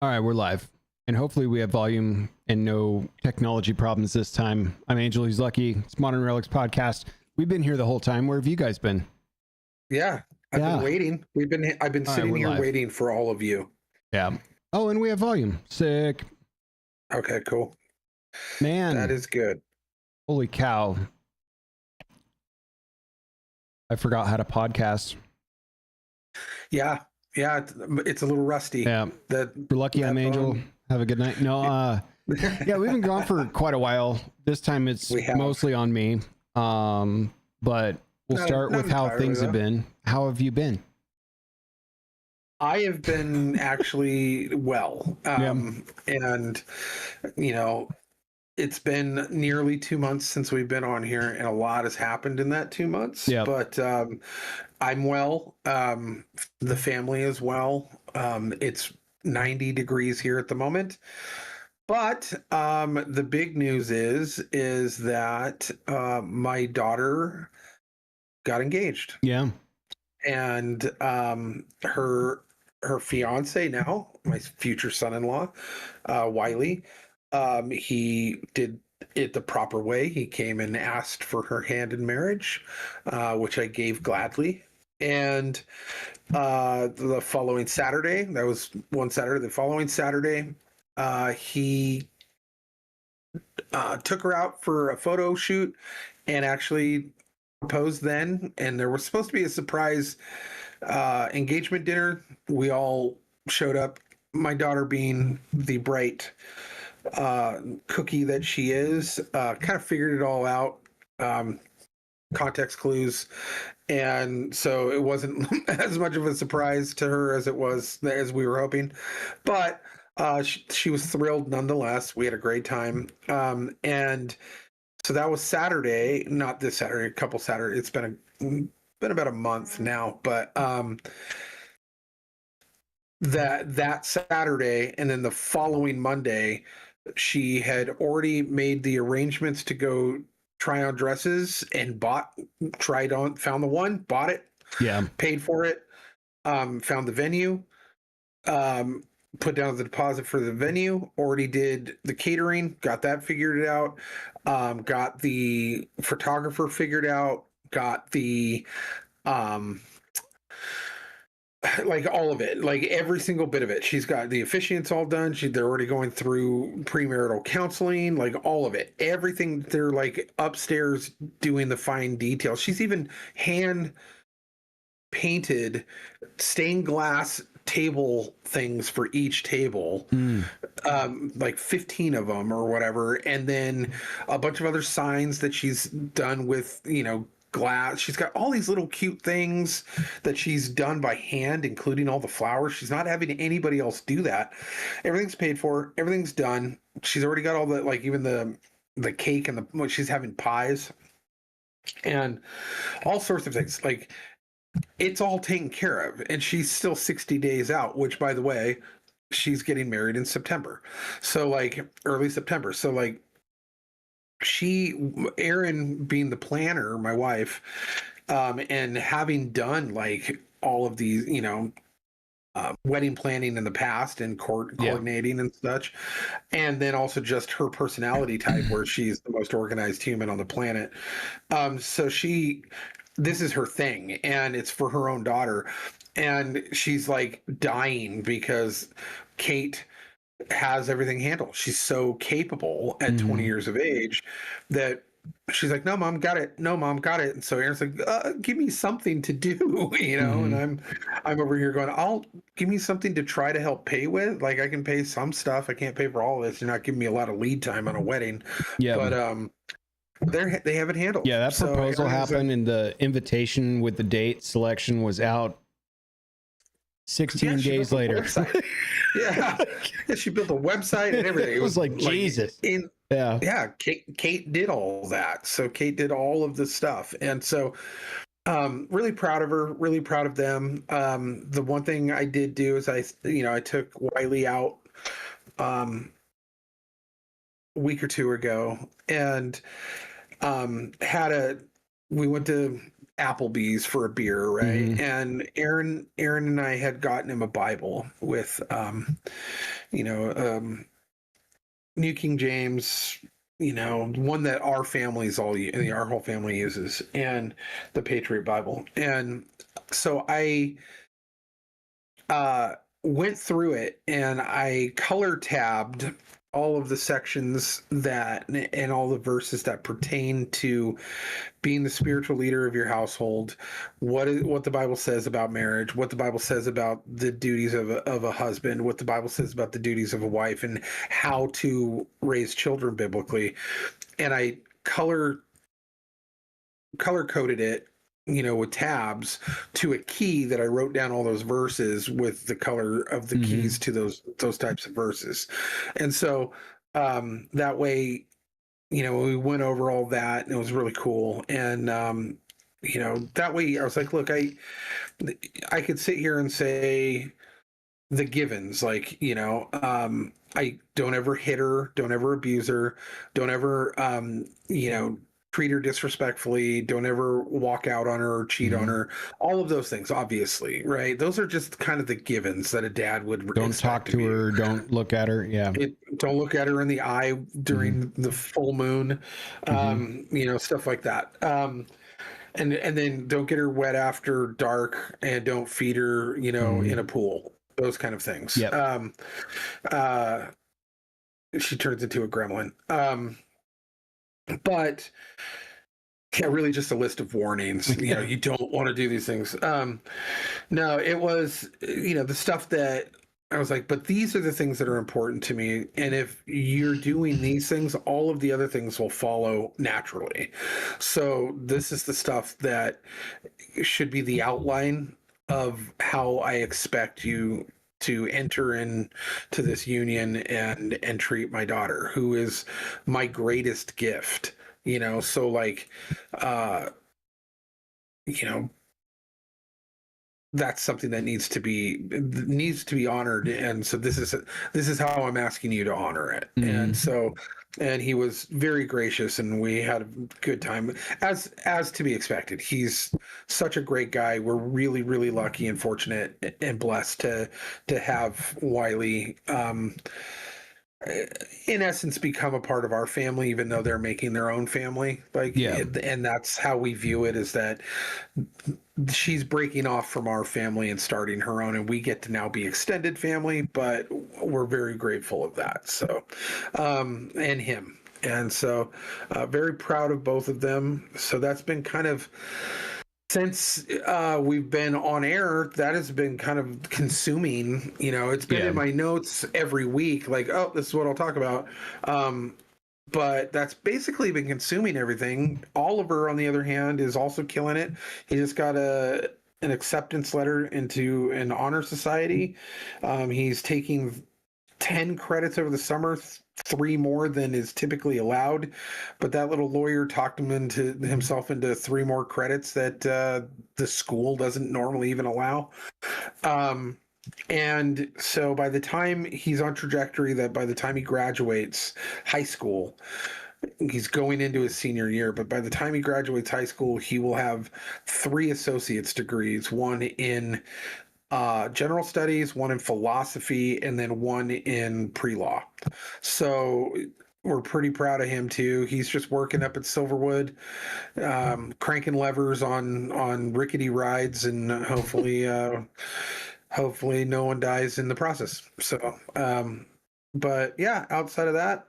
All right, we're live. And hopefully we have volume and no technology problems this time. I'm Angel, he's Lucky. It's Modern Relics Podcast. We've been here the whole time. Where have you guys been? Yeah, I've been waiting. I've been All right, sitting we're here live. waiting for all of you. Yeah. Oh, and we have volume. Sick. Okay, cool. Man. That is good. Holy cow. I forgot how to podcast. Yeah, it's a little rusty. Yeah. That We're lucky I'm Angel. Have a good night. No, yeah, we've been gone for quite a while. This time it's mostly on me. But we'll start with how things have been. How have you been? I have been actually well. And you know, it's been nearly 2 months since we've been on here, and a lot has happened in that 2 months. Yeah. But I'm well. The family is well. It's 90 degrees here at the moment. But the big news is that my daughter got engaged. Yeah. And her fiance now, my future son-in-law, Wiley, he did it the proper way. He came and asked for her hand in marriage, which I gave gladly. And the following Saturday, that was one Saturday, the following Saturday, he took her out for a photo shoot and actually proposed then. And there was supposed to be a surprise engagement dinner. We all showed up, my daughter being the bright cookie that she is, kind of figured it all out, context clues, and so it wasn't as much of a surprise to her as we were hoping, but she was thrilled nonetheless. We had a great time, and so that was Saturday, not this Saturday, a couple Saturdays. It's been about a month now, but that Saturday, and then the following Monday, she had already made the arrangements to go try on dresses and found the one, bought it, paid for it, found the venue, put down the deposit for the venue, already did the catering, got that figured out, got the photographer figured out, got the like all of it, like every single bit of it. She's got the officiants all done. They're already going through premarital counseling, like all of it, everything. They're like upstairs doing the fine details. She's even hand painted stained glass table things for each table, like 15 of them or whatever, and then a bunch of other signs that she's done with, glass. She's got all these little cute things that she's done by hand, including all the flowers. She's not having anybody else do that. Everything's paid for, everything's done. She's already got all the, like, even the cake and she's having pies and all sorts of things. Like, it's all taken care of, and she's still 60 days out, which, by the way, she's getting married in September. So, like, early September. So, like, Erin being the planner, my wife, and having done like all of these, wedding planning in the past and coordinating and such, and then also just her personality type, where she's the most organized human on the planet. So this is her thing, and it's for her own daughter, and she's like dying because Kate has everything handled. She's so capable at 20 years of age that she's like, no, mom, got it. No, mom, got it. And so Erin's like, give me something to do, and I'm over here going, give me something to try to help pay with. Like, I can pay some stuff. I can't pay for all of this. You're not giving me a lot of lead time on a wedding. Yeah. But they have it handled. Yeah, that proposal happened, and the invitation with the date selection was out 16 days later. Yeah, she built a website and everything. It was like Jesus. Kate did all that. So Kate did all of the stuff, and so really proud of her. Really proud of them. The one thing I did do is I took Wiley out a week or two ago and had we went to Applebee's for a beer, right? Mhm. And Aaron and I had gotten him a Bible with, you know, New King James, one that our families our whole family uses, and the Patriot Bible. And so I went through it and I color tabbed all of the sections that and all the verses that pertain to being the spiritual leader of your household, what the Bible says about marriage, what the Bible says about the duties of a husband, what the Bible says about the duties of a wife, and how to raise children biblically. And I color coded it, with tabs to a key that I wrote down all those verses with the color of the keys to those types of verses. And so that way, we went over all that and it was really cool. And that way I was like, look, I could sit here and say the givens, like, I don't ever hit her, don't ever abuse her, don't ever treat her disrespectfully, don't ever walk out on her or cheat on her, all of those things, obviously, right? Those are just kind of the givens that a dad would don't talk to her, don't look at her. Yeah. Don't look at her in the eye during the full moon, stuff like that. And then don't get her wet after dark, and don't feed her, in a pool, those kind of things. Yeah. She turns into a gremlin. But yeah, really just a list of warnings. You don't want to do these things. No, it was, the stuff that I was like, but these are the things that are important to me. And if you're doing these things, all of the other things will follow naturally. So this is the stuff that should be the outline of how I expect you to enter into this union and treat my daughter, who is my greatest gift. So like, that's something that needs to be honored. And so this is how I'm asking you to honor it. And he was very gracious, and we had a good time, as to be expected. He's such a great guy. We're really, really lucky and fortunate and blessed to have Wiley, in essence, become a part of our family, even though they're making their own family. And that's how we view it, is that she's breaking off from our family and starting her own, and we get to now be extended family, but we're very grateful of that. So, and him. And so, very proud of both of them. So that's been kind of, since we've been on air, that has been kind of consuming. It's been in my notes every week, like, oh, this is what I'll talk about. But that's basically been consuming everything. Oliver, on the other hand, is also killing it. He just got an acceptance letter into an honor society. He's taking 10 credits over the summer, 3 more than is typically allowed. But that little lawyer talked himself into 3 more credits that the school doesn't normally even allow. And so by the time he's on trajectory, that by the time he graduates high school, he's going into his senior year, but by the time he graduates high school, he will have 3 associate's degrees, one in general studies, one in philosophy, and then one in pre-law. So we're pretty proud of him too. He's just working up at Silverwood, cranking levers on rickety rides, and hopefully no one dies in the process. So, but yeah, outside of that,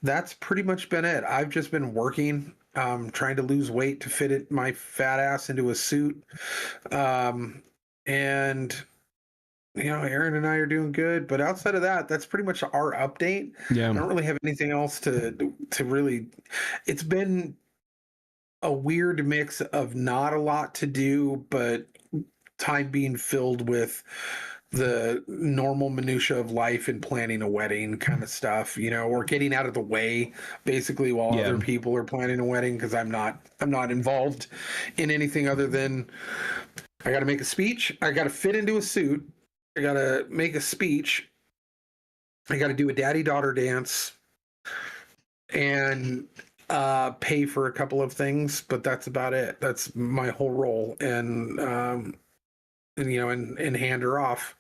that's pretty much been it. I've just been working, trying to lose weight to fit my fat ass into a suit. And Aaron and I are doing good, but outside of that, that's pretty much our update. Yeah. I don't really have anything else to really, it's been a weird mix of not a lot to do, but time being filled with the normal minutia of life and planning a wedding kind of stuff, or getting out of the way basically while other people are planning a wedding, because I'm not involved in anything other than I got to make a speech, I got to fit into a suit, I got to make a speech, I got to do a daddy-daughter dance, and pay for a couple of things, but that's about it. That's my whole role. And and hand her off,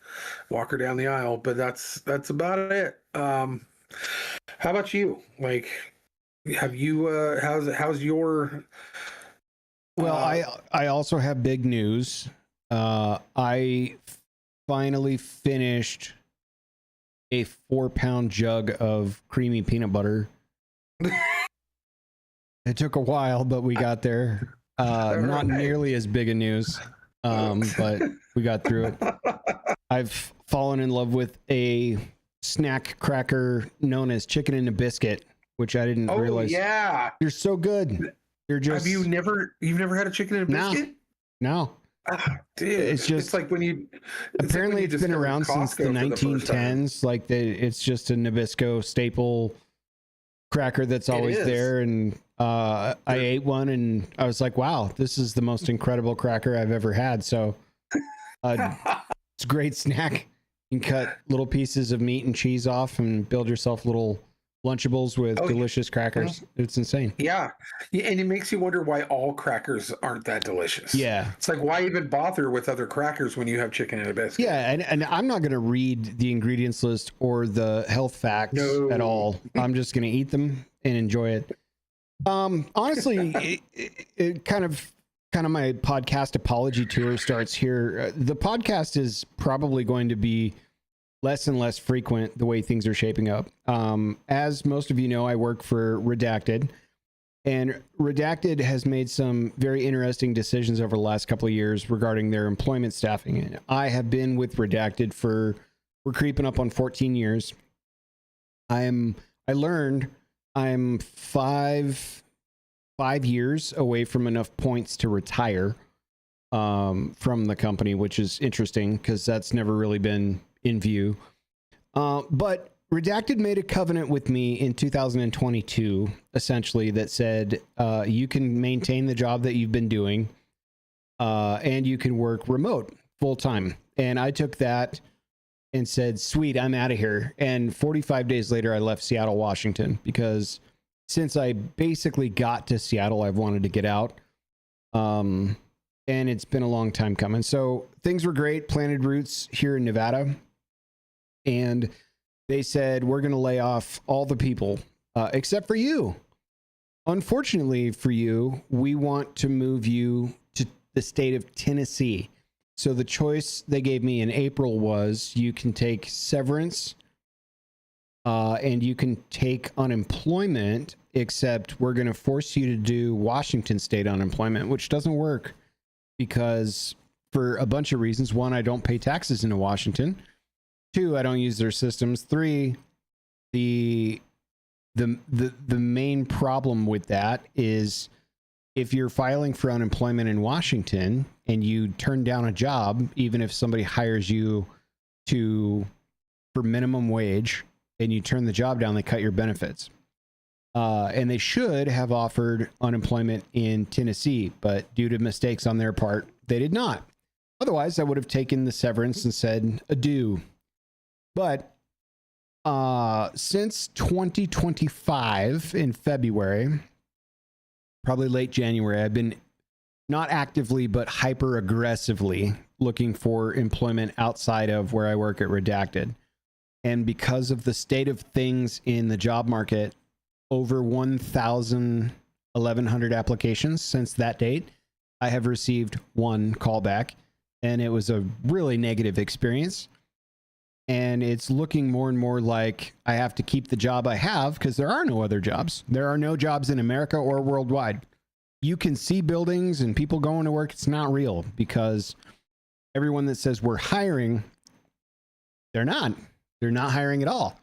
walk her down the aisle. But that's about it. How about you? Like, have you how's your Well, I also have big news. I finally finished a 4-pound jug of creamy peanut butter. It took a while, but we got there. Not nearly as big a news, but we got through it. I've fallen in love with a snack cracker known as chicken and a biscuit, which I didn't realize. Yeah, they're so good. They're just. You've never had a chicken and a biscuit? No. Dude, it's like when you. Apparently, it's been around since the 1910s. Like it's just a Nabisco staple cracker that's always there. And I ate one, and I was like, "Wow, this is the most incredible cracker I've ever had." So, it's a great snack. You can cut little pieces of meat and cheese off, and build yourself little Lunchables with delicious crackers. It's insane. Yeah. And it makes you wonder why all crackers aren't that delicious. Yeah. It's like, why even bother with other crackers when you have chicken and a biscuit? Yeah. And I'm not going to read the ingredients list or the health facts at all. I'm just going to eat them and enjoy it. Honestly, it kind of my podcast apology tour starts here. The podcast is probably going to be less and less frequent the way things are shaping up. As most of you know, I work for Redacted, and Redacted has made some very interesting decisions over the last couple of years regarding their employment staffing. And I have been with Redacted we're creeping up on 14 years. I learned I'm five years away from enough points to retire from the company, which is interesting because that's never really been in view. But Redacted made a covenant with me in 2022, essentially, that said, you can maintain the job that you've been doing, and you can work remote full time. And I took that and said, sweet, I'm out of here. And 45 days later, I left Seattle, Washington, because since I basically got to Seattle, I've wanted to get out. And it's been a long time coming. So things were great, planted roots here in Nevada. And they said, we're going to lay off all the people except for you. Unfortunately for you, we want to move you to the state of Tennessee. So the choice they gave me in April was you can take severance and you can take unemployment, except we're going to force you to do Washington state unemployment, which doesn't work because for a bunch of reasons. One, I don't pay taxes into Washington. 2, I don't use their systems. 3, the main problem with that is if you're filing for unemployment in Washington and you turn down a job, even if somebody hires you for minimum wage and you turn the job down, they cut your benefits. And they should have offered unemployment in Tennessee, but due to mistakes on their part, they did not. Otherwise, I would have taken the severance and said adieu. But since 2025 in February, probably late January, I've been not actively, but hyper aggressively looking for employment outside of where I work at Redacted. And because of the state of things in the job market, over 1,100 applications since that date, I have received 1 callback, and it was a really negative experience. And it's looking more and more like I have to keep the job I have because there are no other jobs. There are no jobs in America or worldwide. You can see buildings and people going to work. It's not real because everyone that says we're hiring, they're not. They're not hiring at all.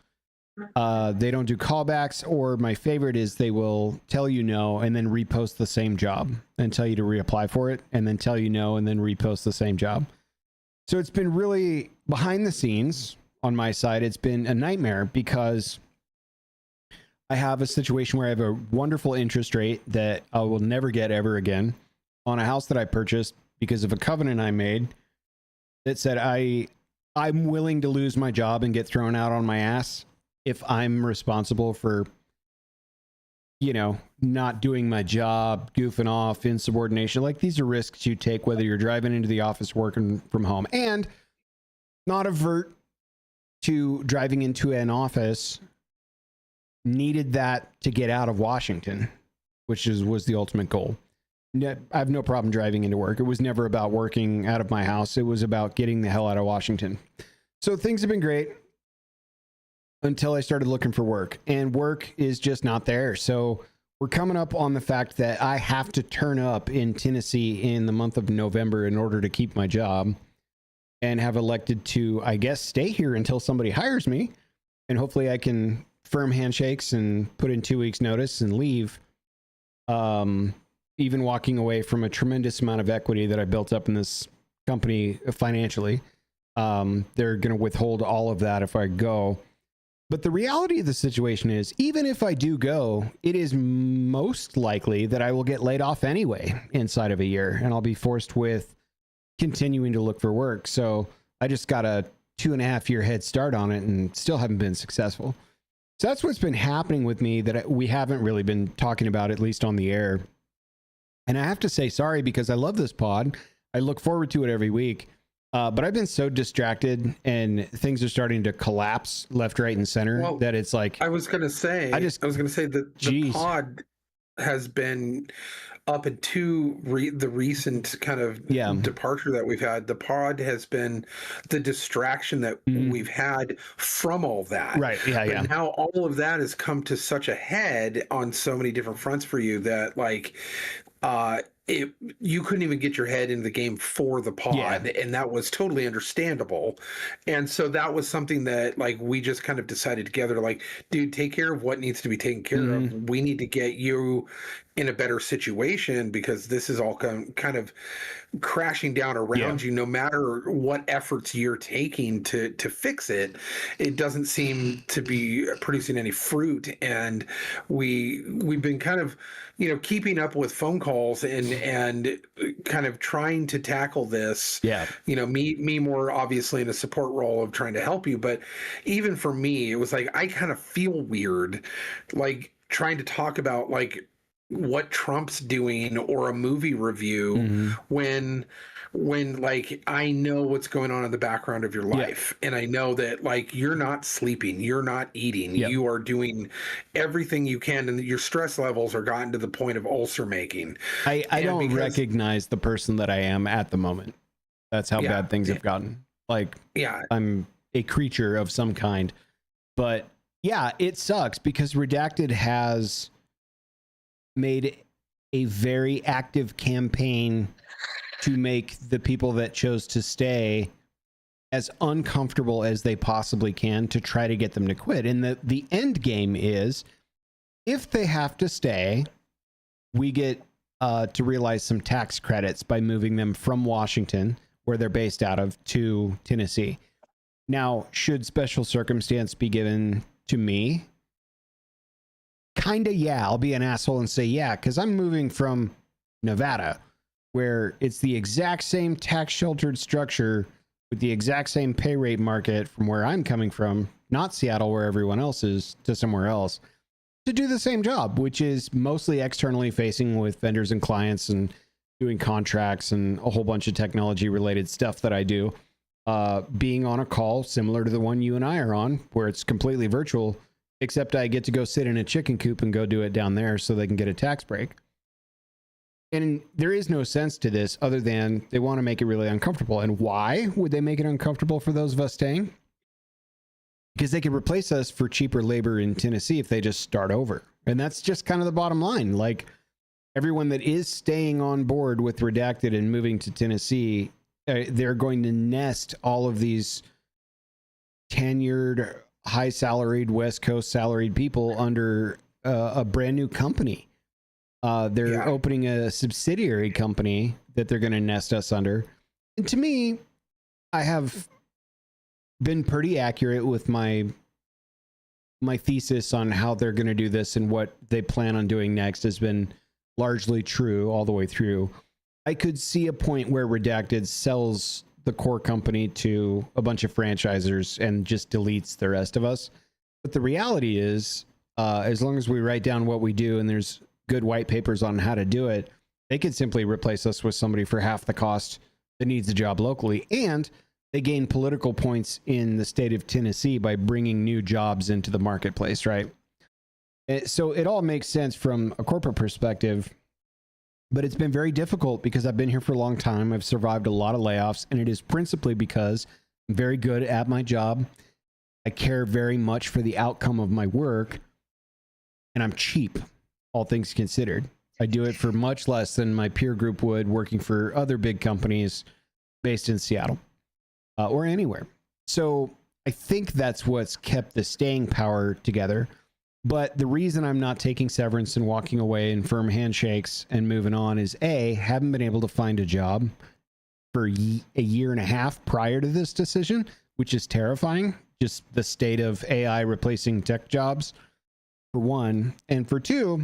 They don't do callbacks, or my favorite is they will tell you no and then repost the same job and tell you to reapply for it and then tell you no and then repost the same job. So it's been really behind the scenes on my side. It's been a nightmare because I have a situation where I have a wonderful interest rate that I will never get ever again on a house that I purchased because of a covenant I made that said I'm willing to lose my job and get thrown out on my ass if I'm responsible for you know, not doing my job, goofing off, insubordination. Like, these are risks you take whether you're driving into the office, working from home, and not avert to driving into an office. Needed that to get out of Washington, which was the ultimate goal. I have no problem driving into work. It was never about working out of my house. It was about getting the hell out of Washington. So things have been great until I started looking for work, and work is just not there. So we're coming up on the fact that I have to turn up in Tennessee in the month of November in order to keep my job, and have elected to, I guess, stay here until somebody hires me, and hopefully I can firm handshakes and put in 2 weeks notice and leave. Even walking away from a tremendous amount of equity that I built up in this company financially. They're going to withhold all of that if I go. But the reality of the situation is, even if I do go, it is most likely that I will get laid off anyway inside of a year, and I'll be forced with continuing to look for work. So I just got a 2.5 year head start on it and still haven't been successful. So that's what's been happening with me that we haven't really been talking about, at least on the air. And I have to say sorry, because I love this pod. I look forward to it every week. But I've been so distracted, and things are starting to collapse left, right, and center, that it's like, I was going to say that the pod has been up into the recent kind of departure that we've had. The pod has been the distraction that we've had from all that. Right. Yeah. But now all of that has come to such a head on so many different fronts for you that, like, you couldn't even get your head into the game for the pod, and that was totally understandable. And so that was something that, like, we just kind of decided together, like, dude, take care of what needs to be taken care of. We need to get you in a better situation, because this is all kind of crashing down around you. No matter what efforts you're taking to fix it, it doesn't seem to be producing any fruit. And we've been kind of, you know, keeping up with phone calls and kind of trying to tackle this. You know, me more obviously in a support role of trying to help you, but even for me, it was like, I kind of feel weird, like, trying to talk about, like, what Trump's doing or a movie review when like, I know what's going on in the background of your life, and I know that, like, you're not sleeping, you're not eating, you are doing everything you can, and your stress levels are gotten to the point of ulcer making. I don't recognize the person that I am at the moment. That's how bad things have gotten. Like, I'm a creature of some kind. But yeah, it sucks, because Redacted has made a very active campaign to make the people that chose to stay as uncomfortable as they possibly can, to try to get them to quit. And the end game is, if they have to stay, we get to realize some tax credits by moving them from Washington, where they're based out of, to Tennessee. Now, should special circumstance be given to me? Kinda, yeah. I'll be an asshole and say yeah, because I'm moving from Nevada, where it's the exact same tax sheltered structure with the exact same pay rate market from where I'm coming from, not Seattle where everyone else is, to somewhere else, to do the same job, which is mostly externally facing with vendors and clients and doing contracts and a whole bunch of technology related stuff that I do. Being on a call similar to the one you and I are on, where it's completely virtual, except I get to go sit in a chicken coop and go do it down there so they can get a tax break. And there is no sense to this other than they want to make it really uncomfortable. And why would they make it uncomfortable for those of us staying? Because they could replace us for cheaper labor in Tennessee if they just start over. And that's just kind of the bottom line. Like, everyone that is staying on board with Redacted and moving to Tennessee, they're going to nest all of these tenured, high salaried, West Coast salaried people under a brand new company. They're opening a subsidiary company that they're going to nest us under. And to me, I have been pretty accurate with my thesis on how they're going to do this, and what they plan on doing next has been largely true all the way through. I could see a point where Redacted sells the core company to a bunch of franchisers and just deletes the rest of us. But the reality is, as long as we write down what we do and there's good white papers on how to do it, they could simply replace us with somebody for half the cost that needs a job locally. And they gain political points in the state of Tennessee by bringing new jobs into the marketplace, right? So it all makes sense from a corporate perspective, but it's been very difficult because I've been here for a long time. I've survived a lot of layoffs, and it is principally because I'm very good at my job. I care very much for the outcome of my work, and I'm cheap, all things considered. I do it for much less than my peer group would working for other big companies based in Seattle or anywhere. So I think that's what's kept the staying power together. But the reason I'm not taking severance and walking away in firm handshakes and moving on is A, haven't been able to find a job for a year and a half prior to this decision, which is terrifying. Just the state of AI replacing tech jobs, for one. And for two,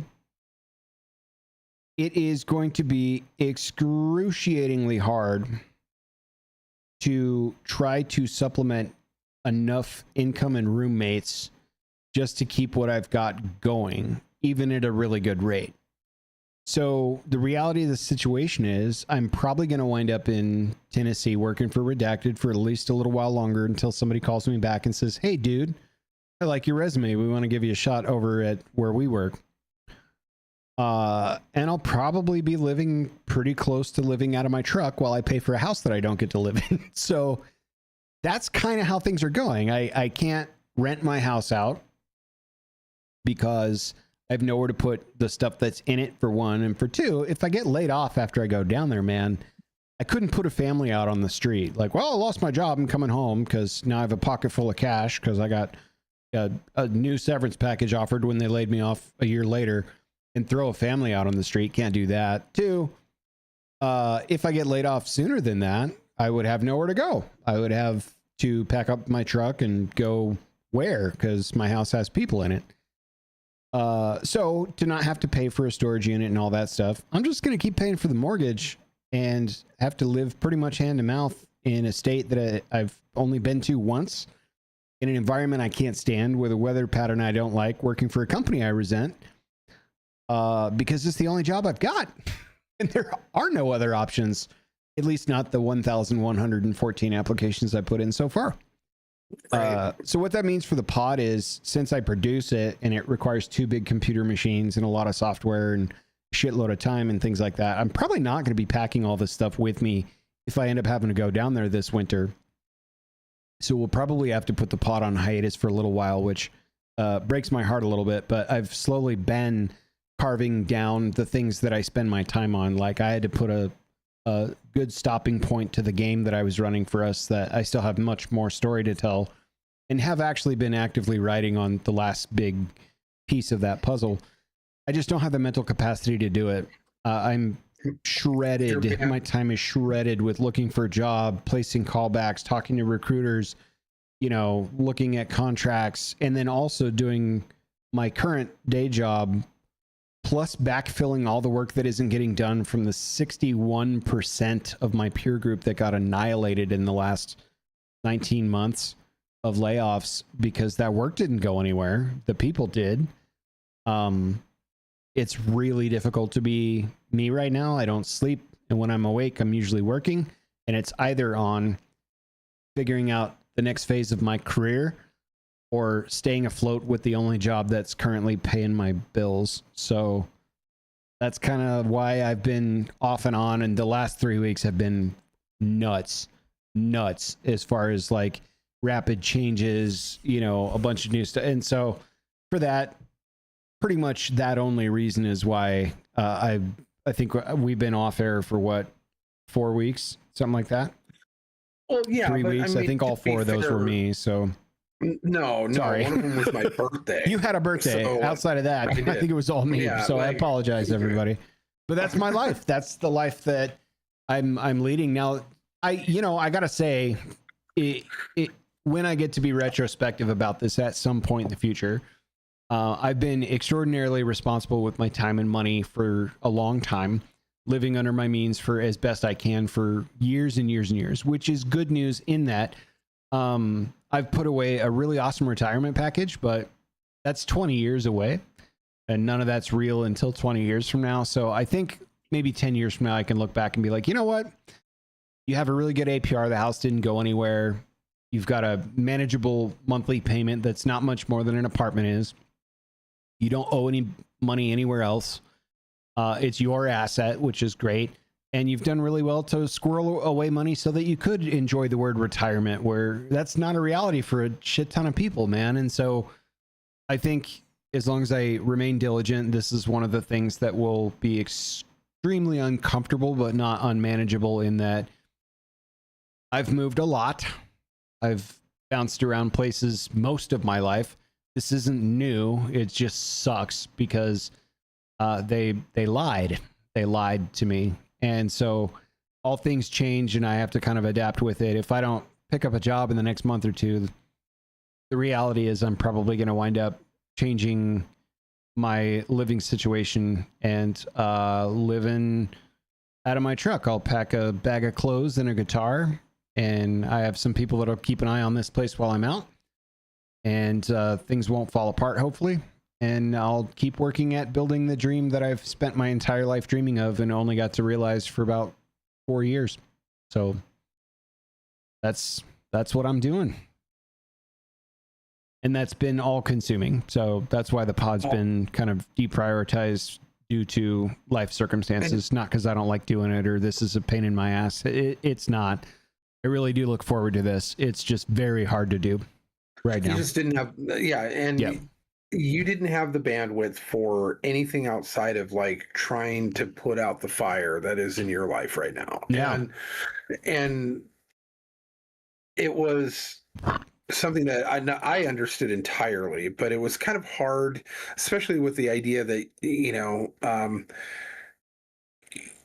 it is going to be excruciatingly hard to try to supplement enough income and roommates just to keep what I've got going, even at a really good rate. So the reality of the situation is I'm probably going to wind up in Tennessee working for Redacted for at least a little while longer until somebody calls me back and says, hey, dude, I like your resume. We want to give you a shot over at where we work. And I'll probably be living pretty close to living out of my truck while I pay for a house that I don't get to live in. So that's kind of how things are going. I can't rent my house out because I have nowhere to put the stuff that's in it, for one. And for two, if I get laid off after I go down there, man, I couldn't put a family out on the street. Like, well, I lost my job. I'm coming home because now I have a pocket full of cash because I got a new severance package offered when they laid me off a year later, and throw a family out on the street. Can't do that. Two, if I get laid off sooner than that, I would have nowhere to go. I would have to pack up my truck and go where? Because my house has people in it. So to not have to pay for a storage unit and all that stuff, I'm just going to keep paying for the mortgage and have to live pretty much hand to mouth in a state that I've only been to once, in an environment I can't stand, with a weather pattern I don't like, working for a company I resent, because it's the only job I've got. And there are no other options, at least not the 1,114 applications I put in so far. Right. So what that means for the pod is, since I produce it and it requires 2 big computer machines and a lot of software and a shitload of time and things like that, I'm probably not going to be packing all this stuff with me if I end up having to go down there this winter. So we'll probably have to put the pod on hiatus for a little while, which breaks my heart a little bit. But I've slowly been carving down the things that I spend my time on. Like, I had to put a good stopping point to the game that I was running for us, that I still have much more story to tell, and have actually been actively writing on the last big piece of that puzzle. I just don't have the mental capacity to do it. I'm shredded. My time is shredded with looking for a job, placing callbacks, talking to recruiters, looking at contracts, and then also doing my current day job, plus backfilling all the work that isn't getting done from the 61% of my peer group that got annihilated in the last 19 months of layoffs because that work didn't go anywhere. The people did. It's really difficult to be me right now. I don't sleep, and when I'm awake, I'm usually working, and it's either on figuring out the next phase of my career or staying afloat with the only job that's currently paying my bills. So that's kind of why I've been off and on, and the last 3 weeks have been nuts as far as like rapid changes, a bunch of new stuff. And so for that, pretty much that only reason is why I think we've been off air for 4 weeks, something like that. Well, yeah, 3 weeks. I think all 4 of those were me. So no, sorry. One of them was my birthday. You had a birthday. So, outside of that, I think it was all me. Yeah, so I apologize, everybody. But that's my life. That's the life that I'm leading now. I gotta say, when I get to be retrospective about this at some point in the future, I've been extraordinarily responsible with my time and money for a long time, living under my means for as best I can for years and years and years, which is good news in that I've put away a really awesome retirement package, but that's 20 years away, and none of that's real until 20 years from now. So I think maybe 10 years from now, I can look back and be like, you know what? You have a really good APR. The house didn't go anywhere. You've got a manageable monthly payment that's not much more than an apartment is. You don't owe any money anywhere else. It's your asset, which is great. And you've done really well to squirrel away money so that you could enjoy the word retirement, where that's not a reality for a shit ton of people, man. And so I think as long as I remain diligent, this is one of the things that will be extremely uncomfortable, but not unmanageable, in that I've moved a lot. I've bounced around places most of my life. This isn't new. It just sucks because they lied. They lied to me. And so all things change, and I have to kind of adapt with it. If I don't pick up a job in the next month or two, the reality is I'm probably going to wind up changing my living situation and living out of my truck. I'll pack a bag of clothes and a guitar, and I have some people that'll keep an eye on this place while I'm out, and things won't fall apart, hopefully. And I'll keep working at building the dream that I've spent my entire life dreaming of and only got to realize for about 4 years. So that's what I'm doing. And that's been all consuming. So that's why the pod's been kind of deprioritized due to life circumstances, not because I don't like doing it or this is a pain in my ass. It's not. I really do look forward to this. It's just very hard to do right now. You just didn't have, you didn't have the bandwidth for anything outside of like trying to put out the fire that is in your life right now. Yeah. And it was something that I understood entirely, but it was kind of hard, especially with the idea that, you know,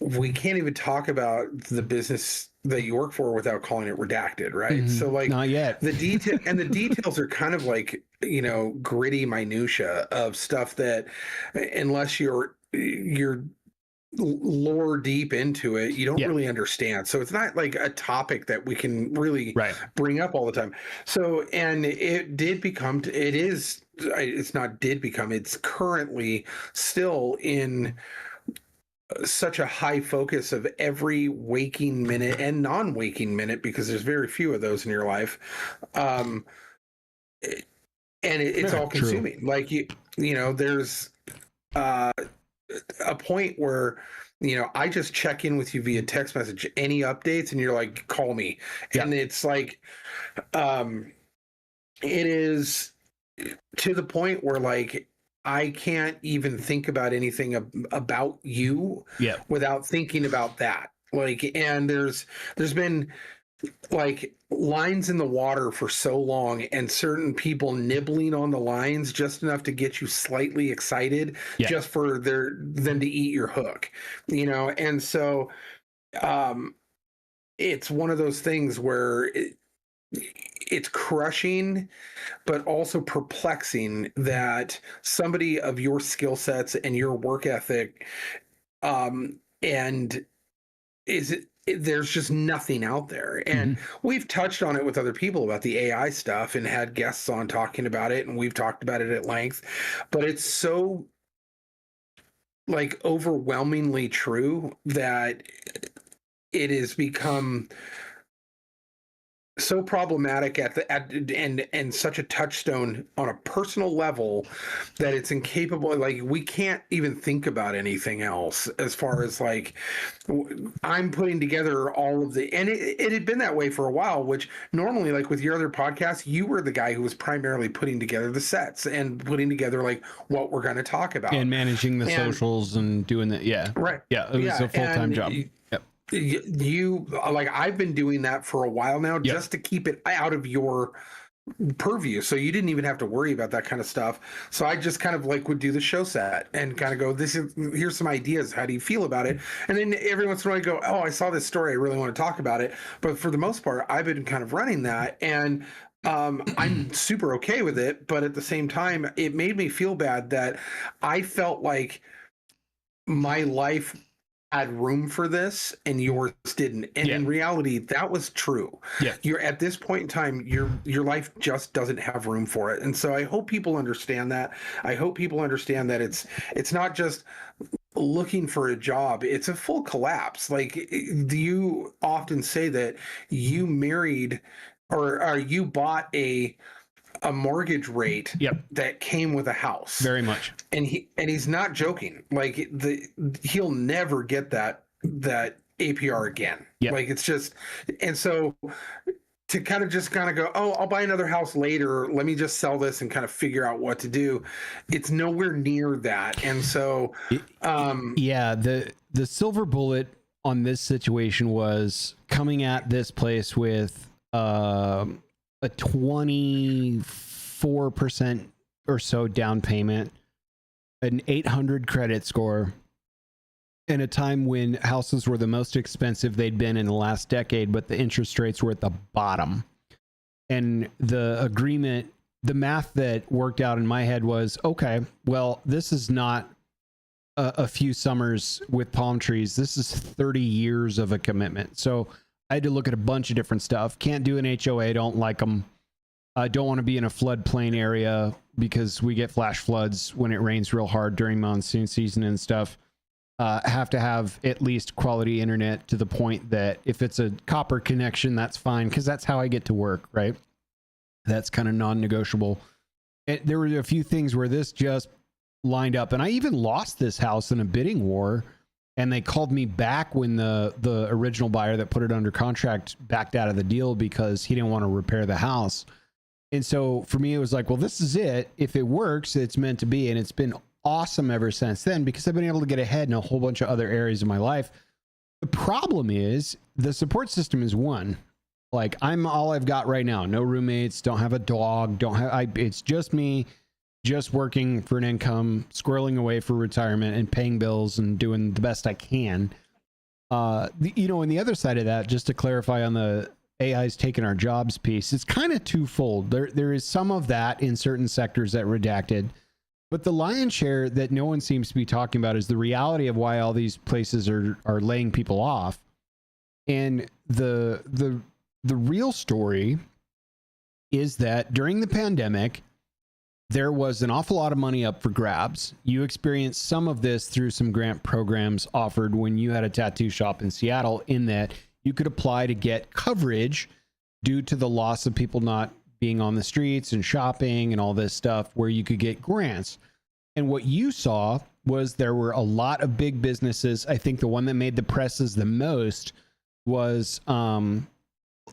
we can't even talk about the business that you work for without calling it redacted, right? Mm-hmm. So like not yet. The details are kind of like, you know, gritty minutia of stuff that unless you're lore deep into it, you don't really understand. So it's not like a topic that we can really bring up all the time. So, and it's currently still in such a high focus of every waking minute and non-waking minute, because there's very few of those in your life. And it's all consuming. True. Like, you know, there's a point where, you know, I just check in with you via text message, any updates, and you're like, call me. And it's like, it is to the point where like, I can't even think about anything about you without thinking about that. Like, and there's been like lines in the water for so long, and certain people nibbling on the lines just enough to get you slightly excited just for them to eat your hook, you know? And so it's one of those things where it's crushing, but also perplexing that somebody of your skill sets and your work ethic, there's just nothing out there. And we've touched on it with other people about the AI stuff and had guests on talking about it, and we've talked about it at length, but it's so like overwhelmingly true that it has become so problematic and such a touchstone on a personal level that it's incapable. Like, we can't even think about anything else as far as like I'm putting together all of the, and it had been that way for a while, which normally, like with your other podcasts, you were the guy who was primarily putting together the sets and putting together like what we're going to talk about and managing the socials and doing that. It was a full-time job. You like, I've been doing that for a while now, just to keep it out of your purview, so you didn't even have to worry about that kind of stuff. So I just kind of like would do the show set and kind of go, here's some ideas, how do you feel about it? And then every once in a while I go, oh, I saw this story, I really want to talk about it. But for the most part, I've been kind of running that, and I'm super okay with it. But at the same time, it made me feel bad that I felt like my life had room for this and yours didn't. And in reality, that was true. Yeah. You're at this point in time, your life just doesn't have room for it. And so I hope people understand that. I hope people understand that it's not just looking for a job, it's a full collapse. Like, do you often say that you married or you bought a mortgage rate that came with a house? Very much. And he's not joking. Like, he'll never get that APR again. Like, it's just, and so to kind of go, oh, I'll buy another house later, let me just sell this and kind of figure out what to do, it's nowhere near that. And so the silver bullet on this situation was coming at this place with a 24% or so down payment, an 800 credit score, in a time when houses were the most expensive they'd been in the last decade, but the interest rates were at the bottom. And the agreement, the math that worked out in my head was, okay, well, this is not a few summers with palm trees. This is 30 years of a commitment. So I had to look at a bunch of different stuff. Can't do an HOA, don't like them. I don't want to be in a floodplain area because we get flash floods when it rains real hard during monsoon season and stuff. Have to have at least quality internet to the point that if it's a copper connection, that's fine, because that's how I get to work, right? That's kind of non-negotiable. There were a few things where this just lined up, and I even lost this house in a bidding war, and they called me back when the original buyer that put it under contract backed out of the deal because he didn't want to repair the house. And so for me, it was like, well, this is it. If it works, it's meant to be. And it's been awesome ever since then because I've been able to get ahead in a whole bunch of other areas of my life. The problem is the support system is one. Like, I'm all I've got right now. No roommates, don't have a dog, it's just me, just working for an income, squirreling away for retirement and paying bills and doing the best I can. And the other side of that, just to clarify on the AI's taking our jobs piece, it's kind of twofold. There is some of that in certain sectors that redacted, but the lion's share that no one seems to be talking about is the reality of why all these places are laying people off. And the real story is that during the pandemic, there was an awful lot of money up for grabs. You experienced some of this through some grant programs offered when you had a tattoo shop in Seattle, in that you could apply to get coverage due to the loss of people not being on the streets and shopping and all this stuff, where you could get grants. And what you saw was there were a lot of big businesses. I think the one that made the presses the most was,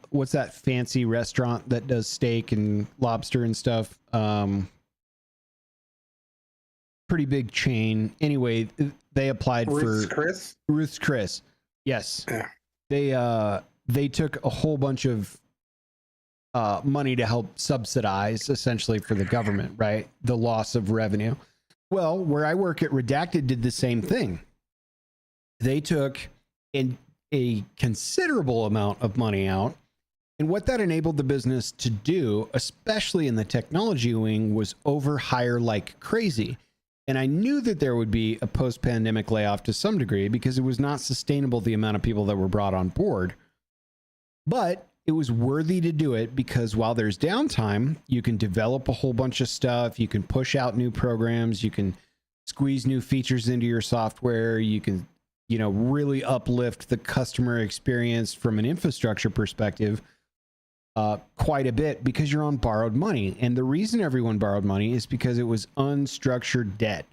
what's that fancy restaurant that does steak and lobster and stuff? Pretty big chain. Anyway, they applied Ruth's for Chris. Ruth's Chris. Yes. Yeah. They took a whole bunch of money to help subsidize, essentially, for the government, right? The loss of revenue. Well, where I work at Redacted did the same thing. They took a considerable amount of money out, and what that enabled the business to do, especially in the technology wing, was overhire like crazy. And I knew that there would be a post-pandemic layoff to some degree because it was not sustainable, the amount of people that were brought on board. But it was worthy to do it because while there's downtime, you can develop a whole bunch of stuff. You can push out new programs. You can squeeze new features into your software. You can, really uplift the customer experience from an infrastructure perspective quite a bit because you're on borrowed money. And the reason everyone borrowed money is because it was unstructured debt.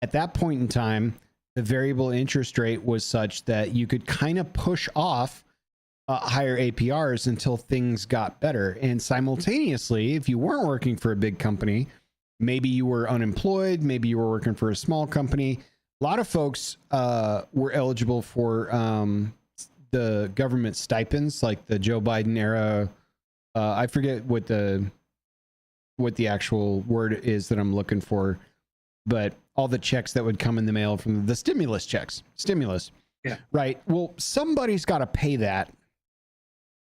At that point in time, the variable interest rate was such that you could kind of push off higher APRs until things got better. And simultaneously, if you weren't working for a big company, maybe you were unemployed, maybe you were working for a small company, a lot of folks were eligible for the government stipends, like the Joe Biden era. I forget what the actual word is that I'm looking for, but all the checks that would come in the mail from the stimulus checks. Yeah. Right. Well, somebody's got to pay that.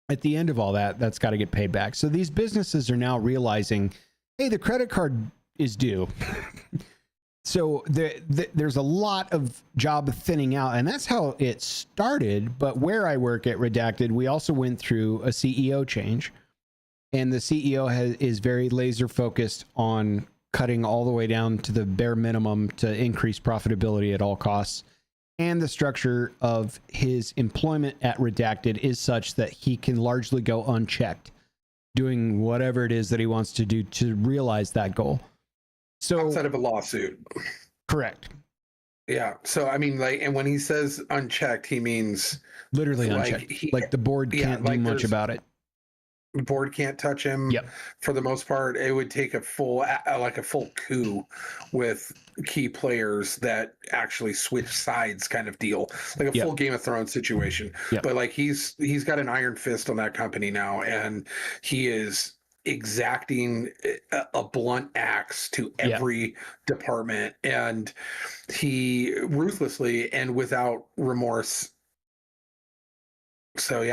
At the end of all that, that's got to get paid back. So these businesses are now realizing, hey, the credit card is due. So there's a lot of job thinning out, and that's how it started. But where I work at Redacted, we also went through a CEO change, and the CEO is very laser focused on cutting all the way down to the bare minimum to increase profitability at all costs. And the structure of his employment at Redacted is such that he can largely go unchecked, doing whatever it is that he wants to do to realize that goal. So outside of a lawsuit. Correct. Yeah. So I mean, like, and when he says unchecked, he means literally unchecked. Like the board can't do much about it. The board can't touch him. Yep. For the most part, it would take a full coup with key players that actually switch sides, kind of deal, like a full Game of Thrones situation. Yep. But like he's got an iron fist on that company now, and he is exacting a blunt axe to every department, and he ruthlessly and without remorse. So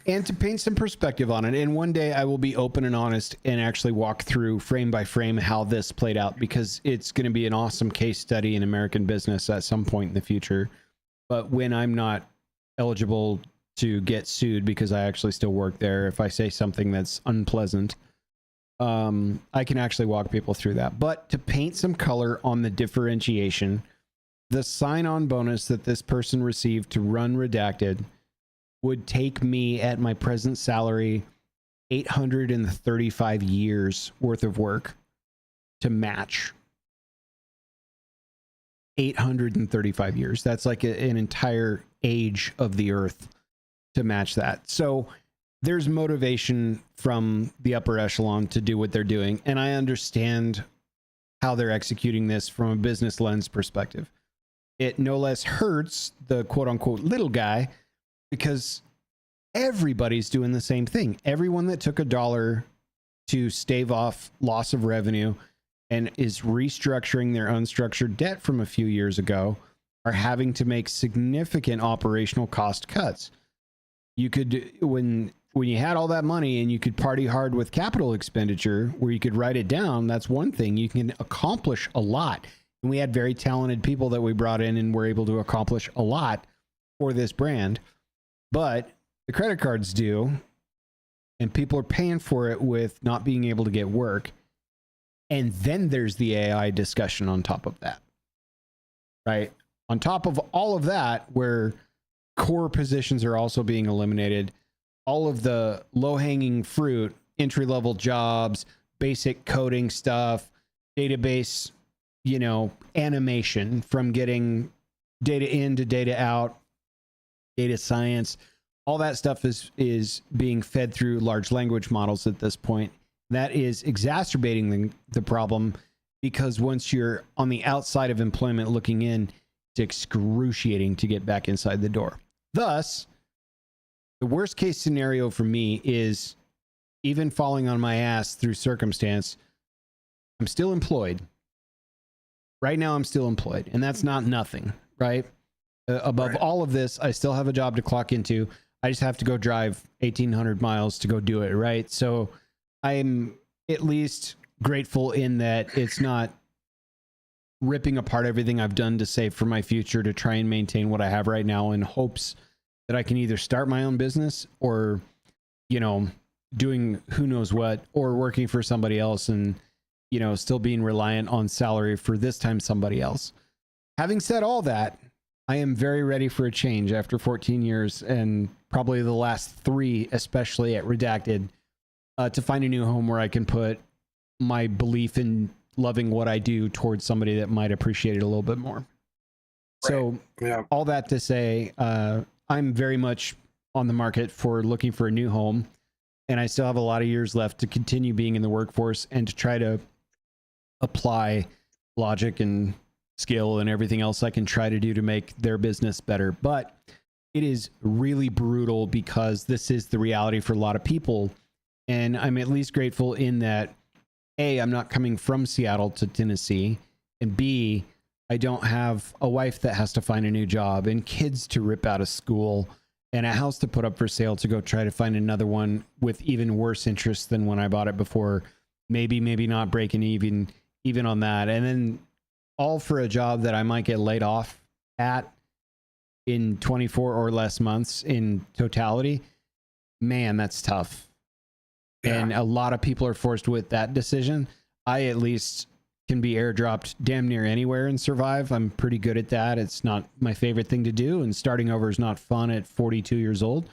and to paint some perspective on it, and one day I will be open and honest and actually walk through frame by frame how this played out, because it's going to be an awesome case study in American business at some point in the future. But when I'm not eligible to get sued because I actually still work there, if I say something that's unpleasant, I can actually walk people through that. But to paint some color on the differentiation, the sign-on bonus that this person received to run Redacted would take me at my present salary 835 years worth of work to match. 835 years. That's like an entire age of the earth to match that. So there's motivation from the upper echelon to do what they're doing. And I understand how they're executing this from a business lens perspective. It no less hurts the quote unquote little guy, because everybody's doing the same thing. Everyone that took $1 to stave off loss of revenue and is restructuring their unstructured debt from a few years ago are having to make significant operational cost cuts. You could, when you had all that money and you could party hard with capital expenditure where you could write it down, that's one thing. You can accomplish a lot. And we had very talented people that we brought in and were able to accomplish a lot for this brand. But the credit cards due, and people are paying for it with not being able to get work. And then there's the AI discussion on top of that, right? On top of all of that, where core positions are also being eliminated, all of the low-hanging fruit, entry-level jobs, basic coding stuff, database, animation from getting data in to data out, data science, all that stuff is being fed through large language models at this point. That is exacerbating the problem, because once you're on the outside of employment looking in, it's excruciating to get back inside the door. Thus, the worst case scenario for me is, even falling on my ass through circumstance, I'm still employed. Right now, I'm still employed, and that's not nothing, right? Above all of this, I still have a job to clock into. I just have to go drive 1,800 miles to go do it, right? So I'm at least grateful in that it's not ripping apart everything I've done to save for my future to try and maintain what I have right now, in hopes that I can either start my own business or, doing who knows what, or working for somebody else and, still being reliant on salary for this time somebody else. Having said all that, I am very ready for a change after 14 years, and probably the last 3, especially at Redacted, to find a new home where I can put my belief in loving what I do towards somebody that might appreciate it a little bit more. Right. So all that to say, I'm very much on the market for looking for a new home, and I still have a lot of years left to continue being in the workforce and to try to apply logic and skill and everything else I can try to do to make their business better. But it is really brutal, because this is the reality for a lot of people. And I'm at least grateful in that, A, I'm not coming from Seattle to Tennessee, and B, I don't have a wife that has to find a new job and kids to rip out of school and a house to put up for sale to go try to find another one with even worse interest than when I bought it before. Maybe not breaking even on that. And then all for a job that I might get laid off at in 24 or less months in totality, man, that's tough. Yeah. And a lot of people are forced with that decision. I at least can be airdropped damn near anywhere and survive. I'm pretty good at that. It's not my favorite thing to do, and starting over is not fun at 42 years old,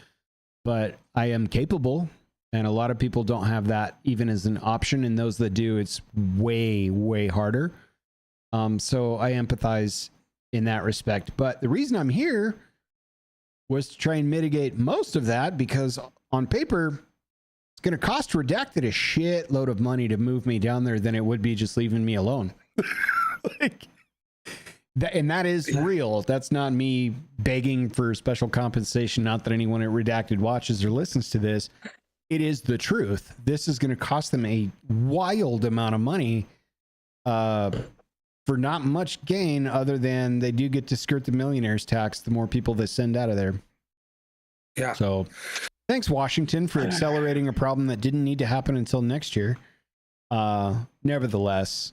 but I am capable, and a lot of people don't have that even as an option, and those that do, it's way, way harder. So I empathize in that respect. But the reason I'm here was to try and mitigate most of that, because on paper, it's going to cost Redacted a shitload of money to move me down there than it would be just leaving me alone. And that is real. That's not me begging for special compensation. Not that anyone at Redacted watches or listens to this. It is the truth. This is going to cost them a wild amount of money for not much gain, other than they do get to skirt the millionaire's tax the more people they send out of there. Yeah. So thanks, Washington, for accelerating a problem that didn't need to happen until next year. Nevertheless,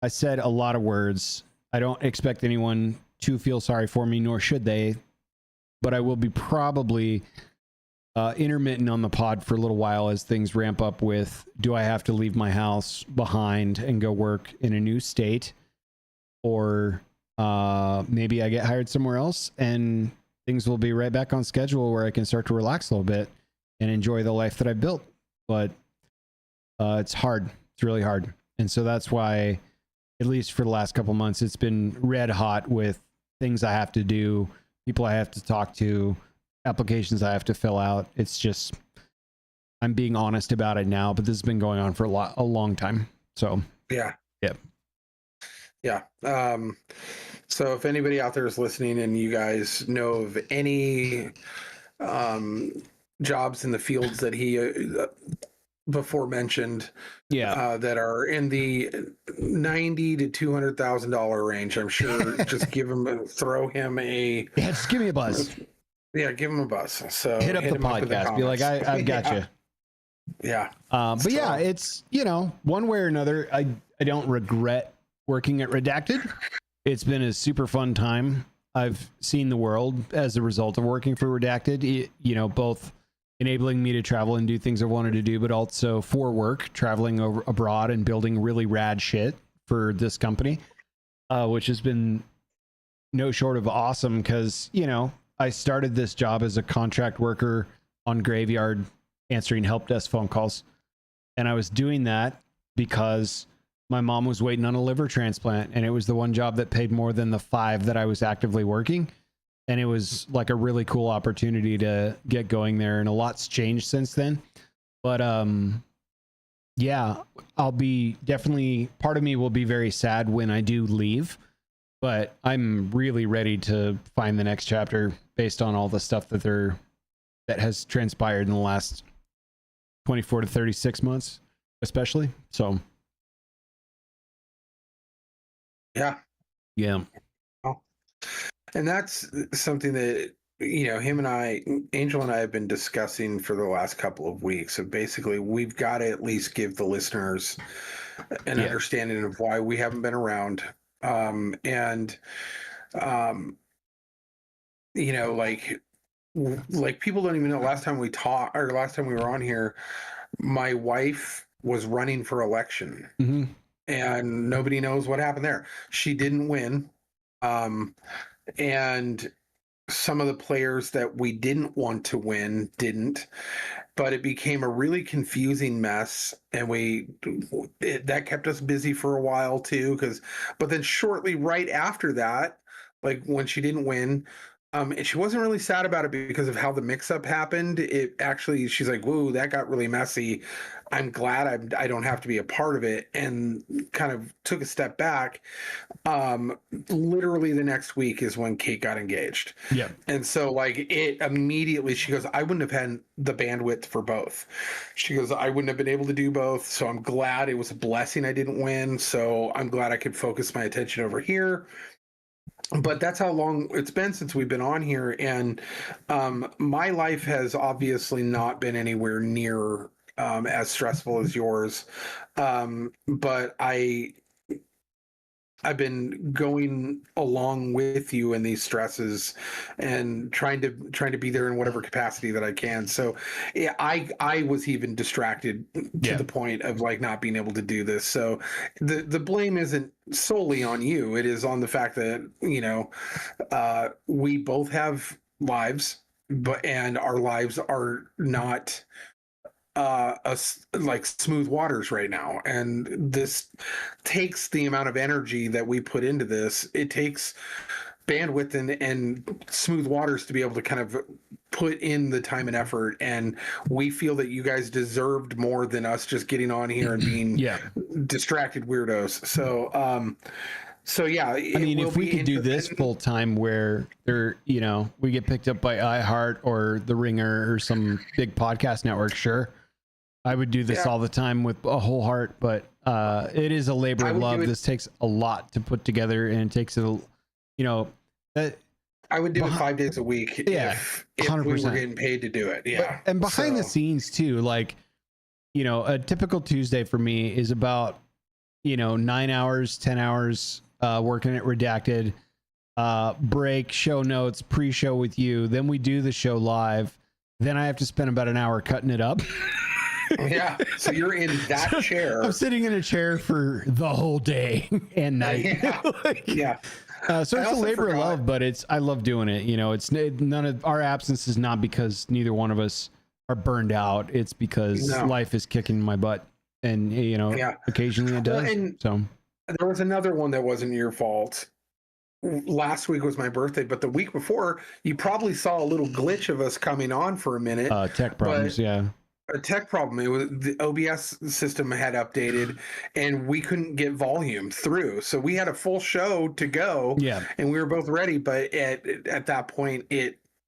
I said a lot of words. I don't expect anyone to feel sorry for me, nor should they, but I will be probably intermittent on the pod for a little while as things ramp up with, do I have to leave my house behind and go work in a new state? Or maybe I get hired somewhere else and things will be right back on schedule where I can start to relax a little bit and enjoy the life that I built. But it's hard. It's really hard. And so that's why, at least for the last couple months, it's been red hot with things I have to do, people I have to talk to, applications I have to fill out. It's just, I'm being honest about it now, but this has been going on for a long time. So yeah. So if anybody out there is listening and you guys know of any jobs in the fields that he before mentioned, that are in the $90,000 to $200,000 range, I'm sure just throw him a just give me a buzz. Yeah, give him a buzz. So hit up the podcast. Be like, I've got you. Yeah. But yeah, it's, one way or another, I don't regret working at Redacted. It's been a super fun time. I've seen the world as a result of working for Redacted, both enabling me to travel and do things I wanted to do, but also for work, traveling abroad and building really rad shit for this company, which has been no short of awesome because, I started this job as a contract worker on Graveyard, answering help desk phone calls. And I was doing that because my mom was waiting on a liver transplant, and it was the one job that paid more than the 5 that I was actively working. And it was like a really cool opportunity to get going there. And a lot's changed since then. But yeah, I'll be definitely, part of me will be very sad when I do leave. But I'm really ready to find the next chapter based on all the stuff that has transpired in the last 24 to 36 months, especially. So, yeah. And that's something that, him and Angel and I have been discussing for the last couple of weeks. So basically, we've got to at least give the listeners an understanding of why we haven't been around. Like people don't even know. Last time we talked, or last time we were on here, my wife was running for election, and nobody knows what happened there. She didn't win, and some of the players that we didn't want to win didn't. But it became a really confusing mess, and that kept us busy for a while too. But then shortly right after that, like when she didn't win, and she wasn't really sad about it because of how the mix-up happened. It actually, she's like, "Whoa, that got really messy. I'm glad I don't have to be a part of it," and kind of took a step back. Literally the next week is when Kate got engaged. Yeah. And so like it immediately, she goes, "I wouldn't have had the bandwidth for both." She goes, "I wouldn't have been able to do both. So I'm glad, it was a blessing I didn't win. So I'm glad I could focus my attention over here." But that's how long it's been since we've been on here. And my life has obviously not been anywhere near as stressful as yours. But going along with you in these stresses and trying to be there in whatever capacity that I can. So yeah, I was even distracted to the point of like not being able to do this. So the blame isn't solely on you. It is on the fact that, you know, we both have lives, and our lives are not like smooth waters right now, and this takes the amount of energy that we put into this. It takes bandwidth and smooth waters to be able to kind of put in the time and effort, and we feel that you guys deserved more than us just getting on here and being distracted weirdos. So yeah, I mean, if we could do this full time, where they're, you know, we get picked up by iHeart or The Ringer or some big podcast network, sure, I would do this all the time with a whole heart. But it is a labor of love. This takes a lot to put together, and it takes you know, I would do it 5 days a week. If 100%. We were getting paid to do it. Yeah, and behind the scenes too, like, you know, a typical Tuesday for me is about, you know, 9 hours, 10 hours. Working at Redacted, break, show notes, pre-show with you. Then we do the show live. Then I have to spend about an hour cutting it up. Yeah. So you're in that chair. I'm sitting in a chair for the whole day and night. Yeah. So it's a labor of love, but I love doing it. You know, it's none of our absence is not because neither one of us are burned out. It's because life is kicking my butt, and you know, occasionally it does. So. There was another one that wasn't your fault. Last week was my birthday, but the week before, you probably saw a little glitch of us coming on for a minute. Tech problems, A tech problem. It was the OBS system had updated, and we couldn't get volume through. So we had a full show to go, and we were both ready. But at that point,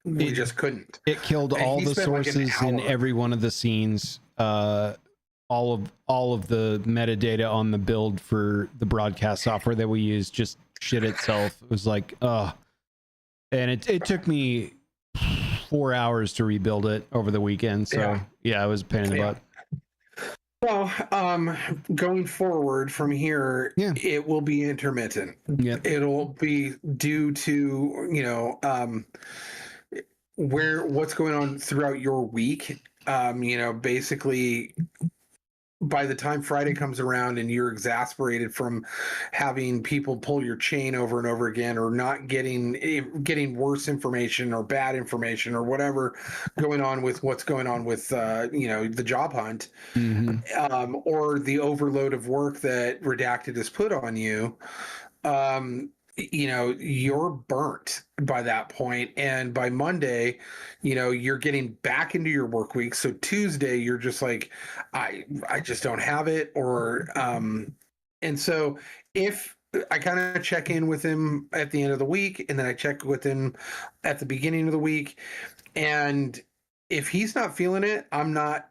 we just couldn't. It killed all the sources in every one of the scenes. All of the metadata on the build for the broadcast software that we use just shit itself. It was like, and it took me 4 hours to rebuild it over the weekend. So it was a pain in the butt. Well, going forward from here, it will be intermittent. It'll be due to, you know, what's going on throughout your week. You know, basically, by the time Friday comes around and you're exasperated from having people pull your chain over and over again, or not getting worse information or bad information or whatever going on with what's going on with you know, the job hunt, or the overload of work that Redacted has put on you, you know, you're burnt by that point. And by Monday, you know, you're getting back into your work week. So Tuesday, you're just like, I just don't have it. Or, and so if I kind of check in with him at the end of the week, and then I check with him at the beginning of the week, and if he's not feeling it, I'm not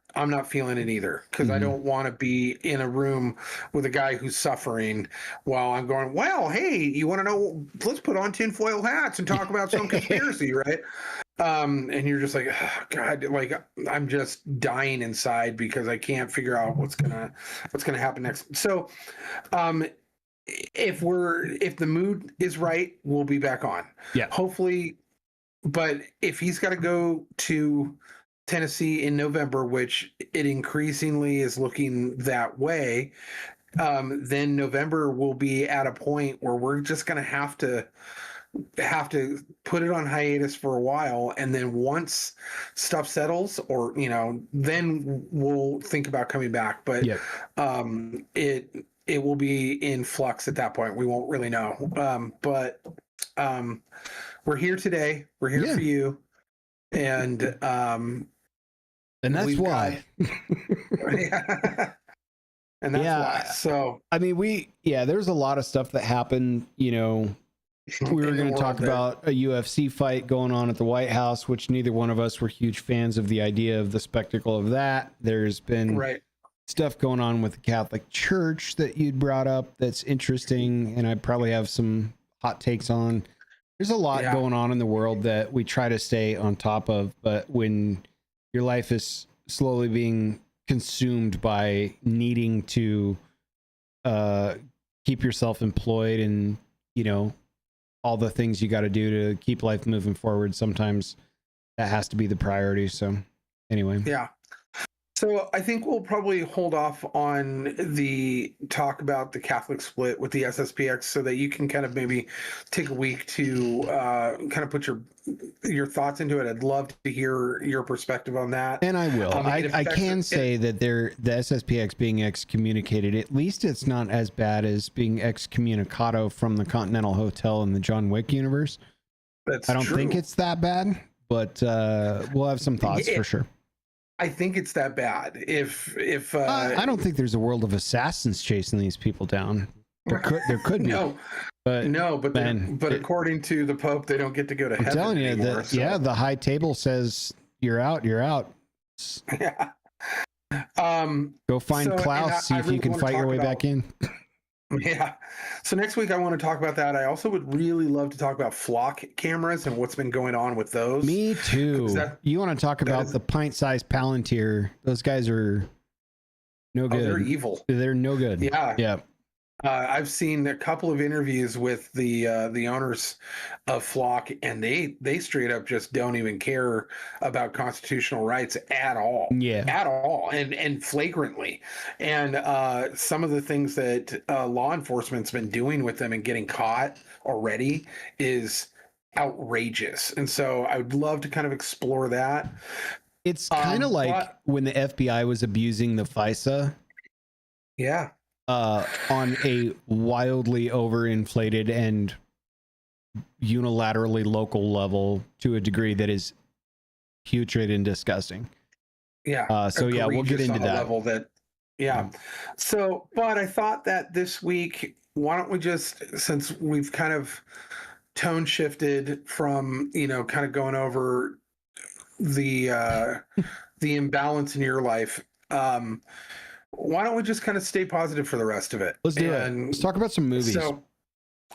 feeling it either, because I don't want to be in a room with a guy who's suffering while I'm going, well, hey, you want to know, let's put on tinfoil hats and talk about some conspiracy, right? And you're just like, oh, God, like I'm just dying inside because I can't figure out what's gonna happen next. So if the mood is right, we'll be back on. Yeah. Hopefully. But if he's got to go to Tennessee in November, which it increasingly is looking that way, then November will be at a point where we're just going to have to put it on hiatus for a while, and then once stuff settles, or you know, then we'll think about coming back. But it will be in flux at that point. We won't really know. But we're here today. We're here for you, and that's why. And that's why. So I mean, there's a lot of stuff that happened. You know, we were going to talk about a UFC fight going on at the White House, which neither one of us were huge fans of the idea of the spectacle of that. There's been stuff going on with the Catholic Church that you'd brought up that's interesting, and I probably have some hot takes on. There's a lot going on in the world that we try to stay on top of, but when your life is slowly being consumed by needing to keep yourself employed and, you know, all the things you got to do to keep life moving forward, sometimes that has to be the priority. So anyway. Yeah. So I think we'll probably hold off on the talk about the Catholic split with the SSPX so that you can kind of maybe take a week to kind of put your thoughts into it. I'd love to hear your perspective on that. And I will. I can say that the SSPX being excommunicated, at least it's not as bad as being excommunicado from the Continental Hotel in the John Wick universe. I don't think it's that bad, but we'll have some thoughts for sure. I think it's that bad. If I don't think there's a world of assassins chasing these people down. There could be. But according to the Pope, they don't get to go to heaven. I'm telling you, the high table says you're out. You're out. Yeah. Go find Klaus. See if you can fight your way back in. Yeah. So next week I want to talk about that. I also would really love to talk about flock cameras and what's been going on with those. Me too. You want to talk about the pint-sized Palantir? Those guys are no good. They're evil. They're no good. Yeah. Yeah. I've seen a couple of interviews with the owners of Flock, and they straight up just don't even care about constitutional rights at all. Yeah, at all, and flagrantly. And some of the things that law enforcement's been doing with them and getting caught already is outrageous. And so I would love to kind of explore that. It's kind of like when the FBI was abusing the FISA. Yeah. On a wildly overinflated and unilaterally local level to a degree that is putrid and disgusting. Yeah. So yeah, we'll get into that. Level that. Yeah. So, but I thought that this week, why don't we just, since we've kind of tone shifted from, kind of going over the imbalance in your life, why don't we just kind of stay positive for the rest of it? Let's do it. Let's talk about some movies. So,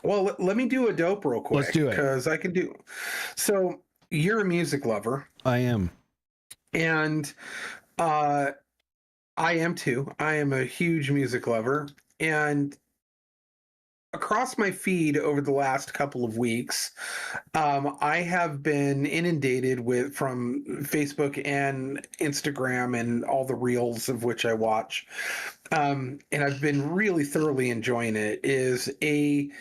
well, let me do a dope real quick. Let's do it. Because I can do. So you're a music lover. I am. And I am too. I am a huge music lover. And across my feed over the last couple of weeks, I have been inundated from Facebook and Instagram and all the reels of which I watch. And I've been really thoroughly enjoying it. Is an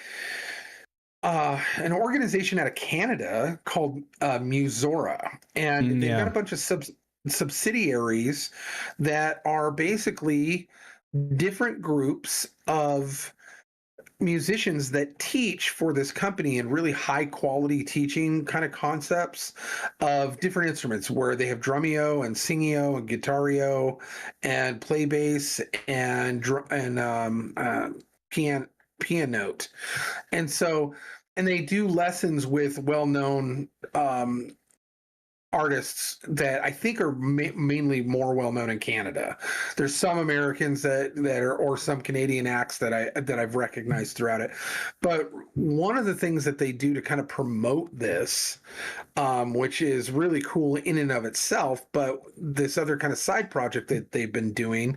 organization out of Canada called Musora. And they've got a bunch of subsidiaries that are basically different groups of musicians that teach for this company in really high quality teaching kind of concepts of different instruments, where they have drumeo and singio and guitareo and play bass and piano. And they do lessons with well-known artists that I think are mainly more well-known in Canada. There's some Americans that are, or some Canadian acts that I've recognized throughout it. But one of the things that they do to kind of promote this, which is really cool in and of itself, but this other kind of side project that they've been doing,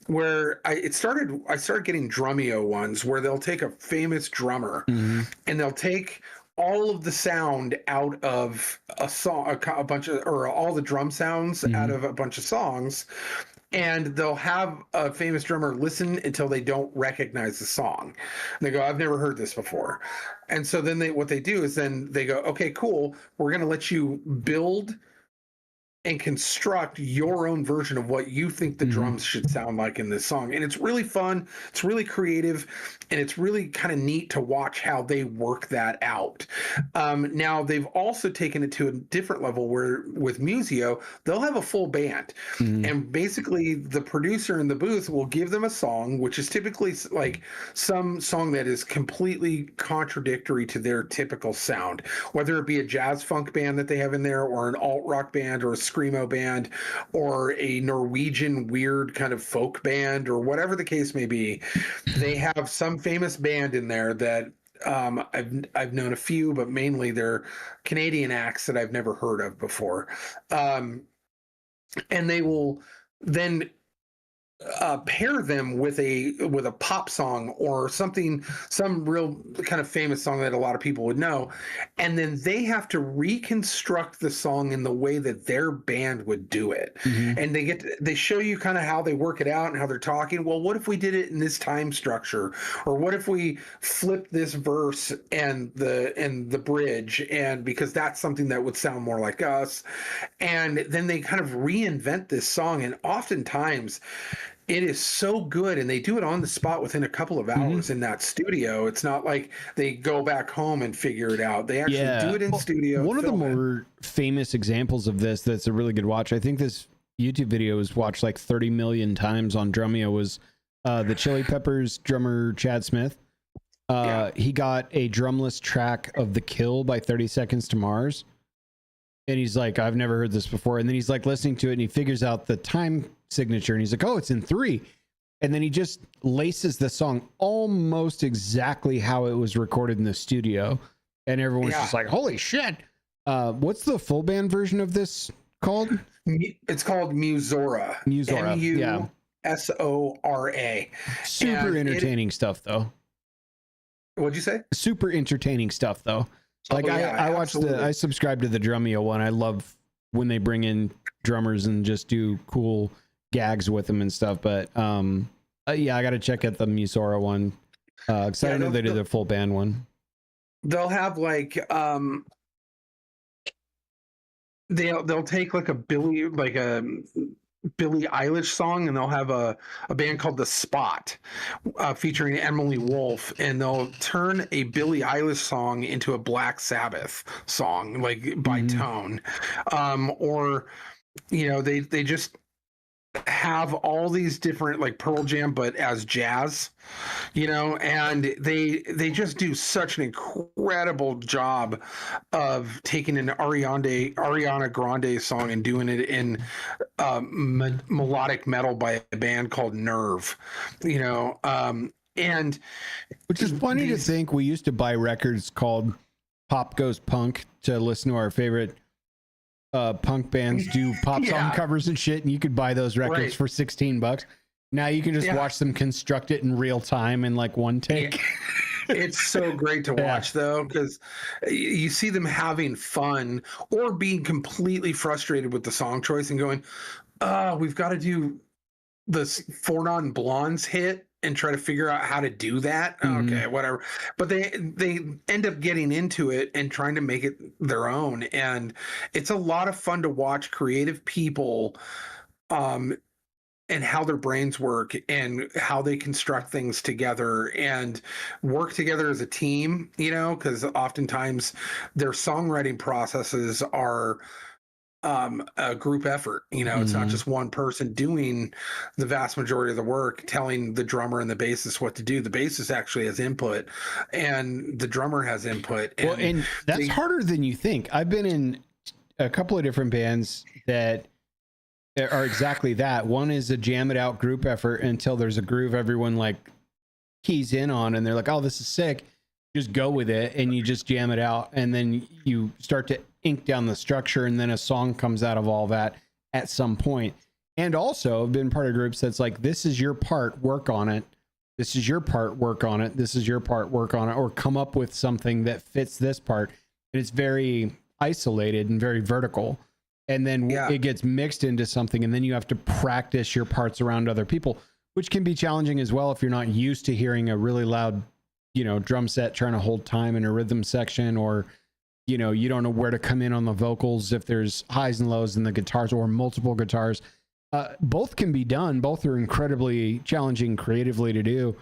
where I started getting drumeo ones, where they'll take a famous drummer and they'll take all of the sound out of a song, all the drum sounds out of a bunch of songs, and they'll have a famous drummer listen until they don't recognize the song. And they go, I've never heard this before. And so then what they do is then they go, okay, cool. We're going to let you build and construct your own version of what you think the drums should sound like in this song. And it's really fun. It's really creative. And it's really kind of neat to watch how they work that out. Now, they've also taken it to a different level where with Museo, they'll have a full band. And basically, the producer in the booth will give them a song, which is typically like some song that is completely contradictory to their typical sound, whether it be a jazz funk band that they have in there, or an alt rock band, or a screamo band, or a Norwegian weird kind of folk band, or whatever the case may be. They have some famous band in there that I've known a few, but mainly they're Canadian acts that I've never heard of before. And they will then pair them with a pop song or something, some real kind of famous song that a lot of people would know, and then they have to reconstruct the song in the way that their band would do it. And they show you kind of how they work it out and how they're talking. Well, what if we did it in this time structure, or what if we flipped this verse and the bridge, and because that's something that would sound more like us. And then they kind of reinvent this song, and oftentimes it is so good, and they do it on the spot within a couple of hours in that studio. It's not like they go back home and figure it out. They actually do it in studio. One of the more famous examples of this that's a really good watch, I think this YouTube video was watched like 30 million times on Drumeo, was the Chili Peppers drummer Chad Smith. He got a drumless track of The Kill by 30 Seconds to Mars. And he's like, I've never heard this before. And then he's like listening to it, and he figures out the time signature, and he's like, oh, it's in 3. And then he just laces the song almost exactly how it was recorded in the studio. And everyone's just like, holy shit. What's the full band version of this called? It's called Musora. Musora. Musora. Super entertaining stuff, though. What'd you say? Super entertaining stuff, though. Like I watched I subscribe to the Drumeo one. I love when they bring in drummers and just do cool gags with them and stuff. But yeah, I got to check out the Musora one. Cause I know they did the full band one. They'll have like they'll take like a Billie Eilish song, and they'll have a band called The Spot featuring Emily Wolf, and they'll turn a Billie Eilish song into a Black Sabbath song, like by tone. Or, you know, they just have all these different, like Pearl Jam, but as jazz, you know, and they just do such an incredible job of taking an Ariana Grande song and doing it in melodic metal by a band called Nerve, you know, and which is funny to think we used to buy records called Pop Goes Punk to listen to our favorite punk bands do pop song covers and shit, and you could buy those records for $16. Now you can just watch them construct it in real time in like one take. It's so great to watch though, because you see them having fun or being completely frustrated with the song choice and going, we've got to do this Four Non Blondes hit and try to figure out how to do that. Okay, whatever. But they end up getting into it and trying to make it their own. And it's a lot of fun to watch creative people and how their brains work and how they construct things together and work together as a team, you know, because oftentimes their songwriting processes are a group effort. You know, it's not just one person doing the vast majority of the work, telling the drummer and the bassist what to do. The bassist actually has input, and the drummer has input. And, and that's harder than you think. I've been in a couple of different bands that are exactly that. One is a jam it out group effort until there's a groove everyone like keys in on, and they're like, oh, this is sick. Just go with it, and you just jam it out, and then you start to ink down the structure, and then a song comes out of all that at some point. And also I've been part of groups that's like, this is your part, work on it. This is your part, work on it. This is your part, work on it, or come up with something that fits this part. And it's very isolated and very vertical. And then it gets mixed into something, and then you have to practice your parts around other people, which can be challenging as well if you're not used to hearing a really loud, you know, drum set trying to hold time in a rhythm section, or you know, you don't know where to come in on the vocals if there's highs and lows in the guitars or multiple guitars. Both can be done. Both are incredibly challenging creatively to do.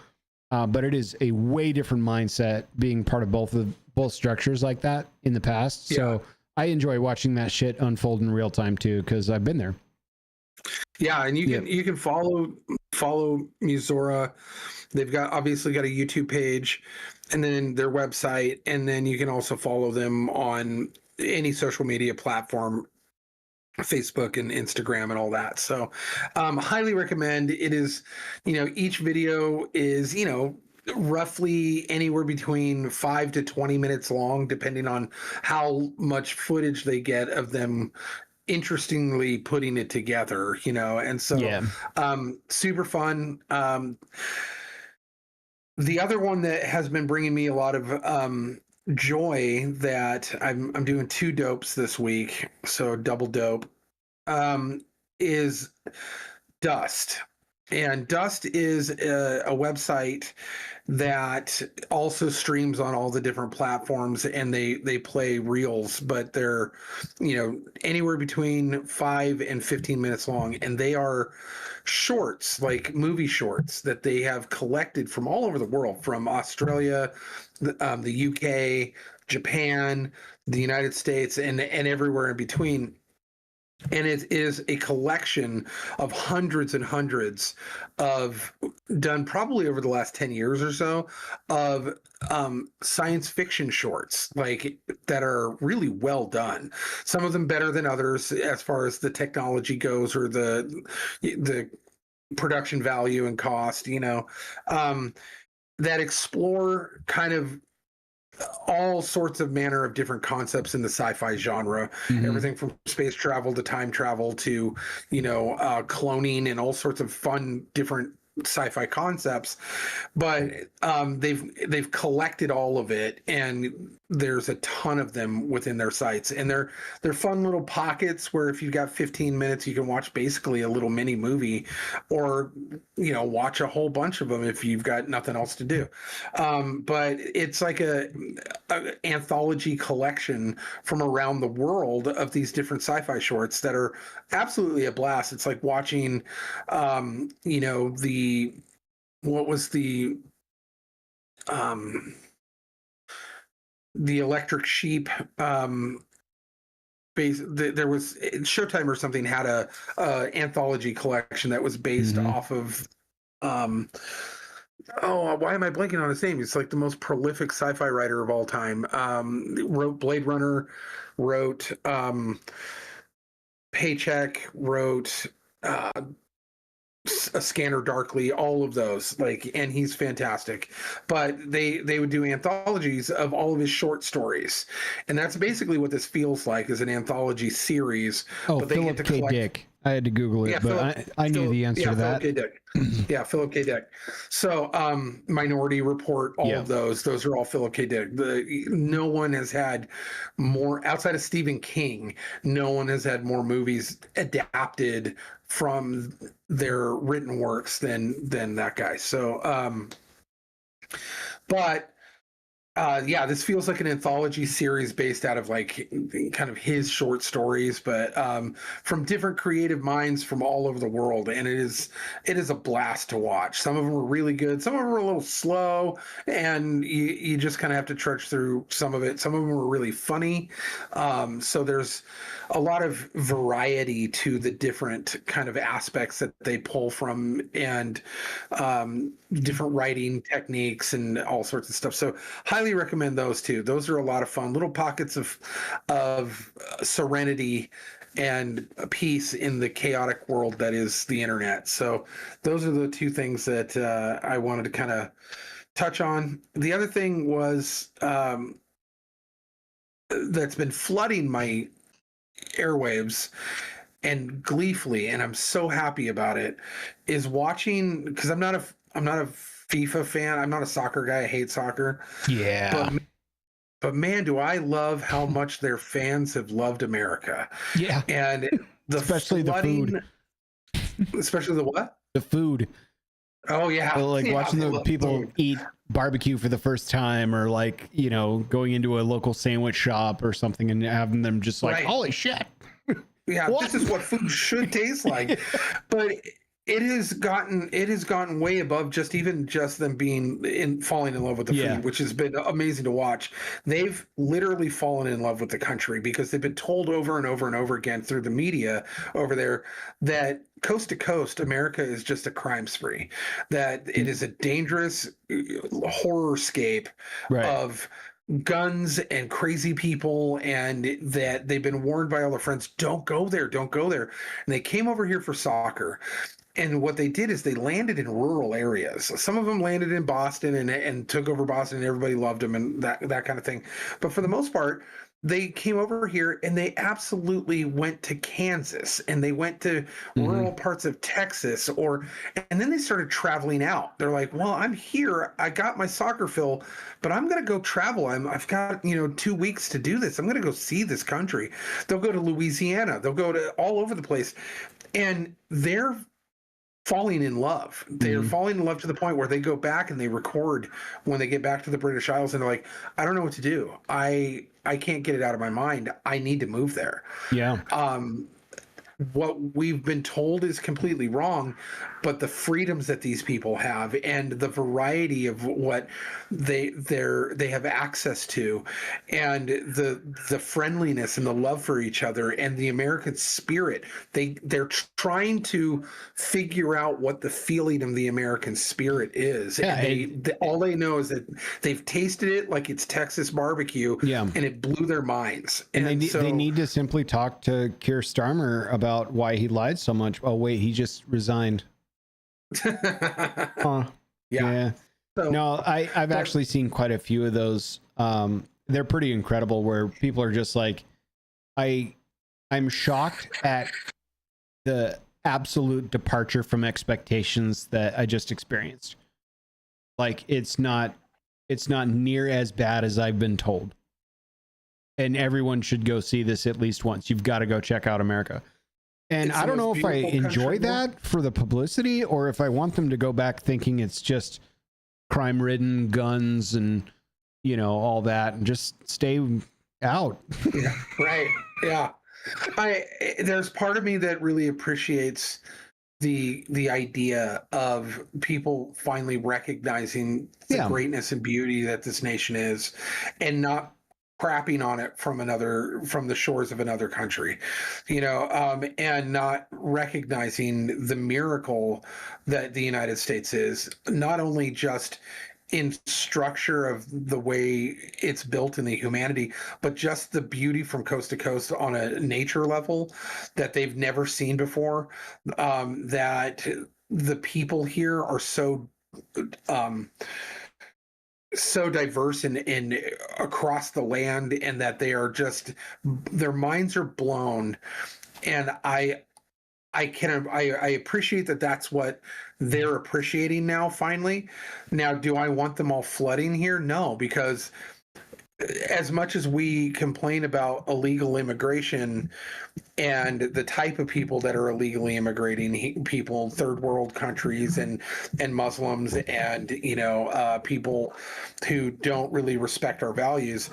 But it is a way different mindset being part of both structures like that in the past. Yeah. So I enjoy watching that shit unfold in real time too, because I've been there. Yeah, and you can follow Musora. They've obviously got a YouTube page, and then their website, and then you can also follow them on any social media platform, Facebook and Instagram and all that. So highly recommend. It is, you know, each video is, you know, roughly anywhere between 5 to 20 minutes long, depending on how much footage they get of them interestingly putting it together, and so super fun. The other one that has been bringing me a lot of joy, that I'm doing 2 dopes this week, so double dope, is Dust. And Dust is a website that also streams on all the different platforms, and they play reels, but they're anywhere between 5 and 15 minutes long, and they are shorts, like movie shorts, that they have collected from all over the world, from Australia, the UK, Japan, the United States, and everywhere in between. And it is a collection of hundreds and hundreds of, done probably over the last 10 years or so, of science fiction shorts, like, that are really well done. Some of them better than others as far as the technology goes, or the production value and cost, that explore kind of all sorts of manner of different concepts in the sci-fi genre, everything from space travel to time travel to cloning, and all sorts of fun different sci-fi concepts. But they've collected all of it, and there's a ton of them within their sites, and they're fun little pockets where if you've got 15 minutes, you can watch basically a little mini movie, or watch a whole bunch of them if you've got nothing else to do. But it's like a anthology collection from around the world of these different sci-fi shorts that are absolutely a blast. It's like watching the Electric Sheep, there was Showtime or something had a anthology collection that was based off of why am I blanking on his name? He's like the most prolific sci-fi writer of all time. Wrote Blade Runner, wrote Paycheck, wrote A Scanner Darkly, all of those, and he's fantastic. But they would do anthologies of all of his short stories, and that's basically what this feels like, is an anthology series. But they Philip K. Dick. I had to Google it, but I knew the answer to that. Philip K. Dick. Yeah, Philip K. Dick. So Minority Report, all of those are all Philip K. Dick. No one has had more, outside of Stephen King, no one has had more movies adapted from their written works than that guy. So this feels like an anthology series based out of kind of his short stories, but from different creative minds from all over the world. And it is a blast to watch. Some of them are really good. Some of them are a little slow, and you just kind of have to trudge through some of it. Some of them are really funny. So there's a lot of variety to the different kind of aspects that they pull from, and different writing techniques and all sorts of stuff. So highly recommend those too. Those are a lot of fun, little pockets of serenity and peace in the chaotic world that is the internet. So those are the 2 things that I wanted to kind of touch on. The other thing was that's been flooding my airwaves and gleefully, and I'm so happy about it, is watching, because I'm not a FIFA fan. I'm not a soccer guy. I hate soccer. Yeah. But man, do I love how much their fans have loved America. Yeah. And especially flooding, the food. Especially the what? The food. Oh yeah. Watching the people eat barbecue for the first time, or going into a local sandwich shop or something and having them just holy shit. Yeah, what? This is what food should taste like. But it has gotten way above just them falling in love with the food, which has been amazing to watch. They've literally fallen in love with the country, because they've been told over and over and over again through the media over there that coast to coast, America is just a crime spree, that it is a dangerous horrorscape of guns and crazy people, and that they've been warned by all their friends, don't go there. And they came over here for soccer. And what they did is they landed in rural areas. Some of them landed in Boston and took over Boston, and everybody loved them and that kind of thing. But for the most part, they came over here and they absolutely went to Kansas and they went to rural parts of Texas, and then they started traveling out. They're like, well, I'm here. I got my soccer fill, but I'm going to go travel. I've got, 2 weeks to do this. I'm going to go see this country. They'll go to Louisiana. They'll go to all over the place. And they're falling in love. They're falling in love to the point where they go back and they record when they get back to the British Isles and they're like, I don't know what to do. I can't get it out of my mind. I need to move there. Yeah. What we've been told is completely wrong, but the freedoms that these people have and the variety of what they have access to, and the friendliness and the love for each other and the American spirit, they're trying to figure out what the feeling of the American spirit is. Yeah, and all they know is that they've tasted it like it's Texas barbecue, and it blew their minds. And they need to simply talk to Keir Starmer about why he lied so much. Oh wait, he just resigned. Yeah. So, no, I've actually seen quite a few of those. They're pretty incredible, where people are just like, I'm shocked at the absolute departure from expectations that I just experienced. Like it's not near as bad as I've been told. And everyone should go see this at least once. You've got to go check out America. And I don't know if I enjoy that for the publicity or if I want them to go back thinking it's just crime-ridden, guns, and all that, and just stay out. Yeah, right. Yeah. There's part of me that really appreciates the idea of people finally recognizing the greatness and beauty that this nation is, and not crapping on it from the shores of another country, and not recognizing the miracle that the United States is, not only just in structure of the way it's built in the humanity, but just the beauty from coast to coast on a nature level that they've never seen before. That the people here are so diverse and across the land, and that they are just, their minds are blown. And I appreciate that that's what they're appreciating now, finally. Now, do I want them all flooding here? No, because as much as we complain about illegal immigration and the type of people that are illegally immigrating, people, third world countries and Muslims and, people who don't really respect our values,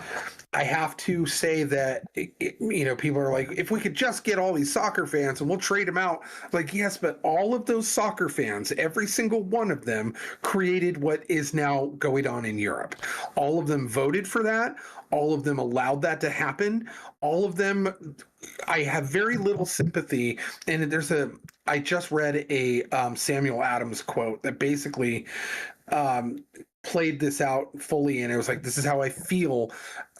I have to say that, people are like, if we could just get all these soccer fans and we'll trade them out. Like, yes, but all of those soccer fans, every single one of them created what is now going on in Europe. All of them voted for that. All of them allowed that to happen. All of them, I have very little sympathy. And I just read a Samuel Adams quote that basically played this out fully, and it was like, this is how I feel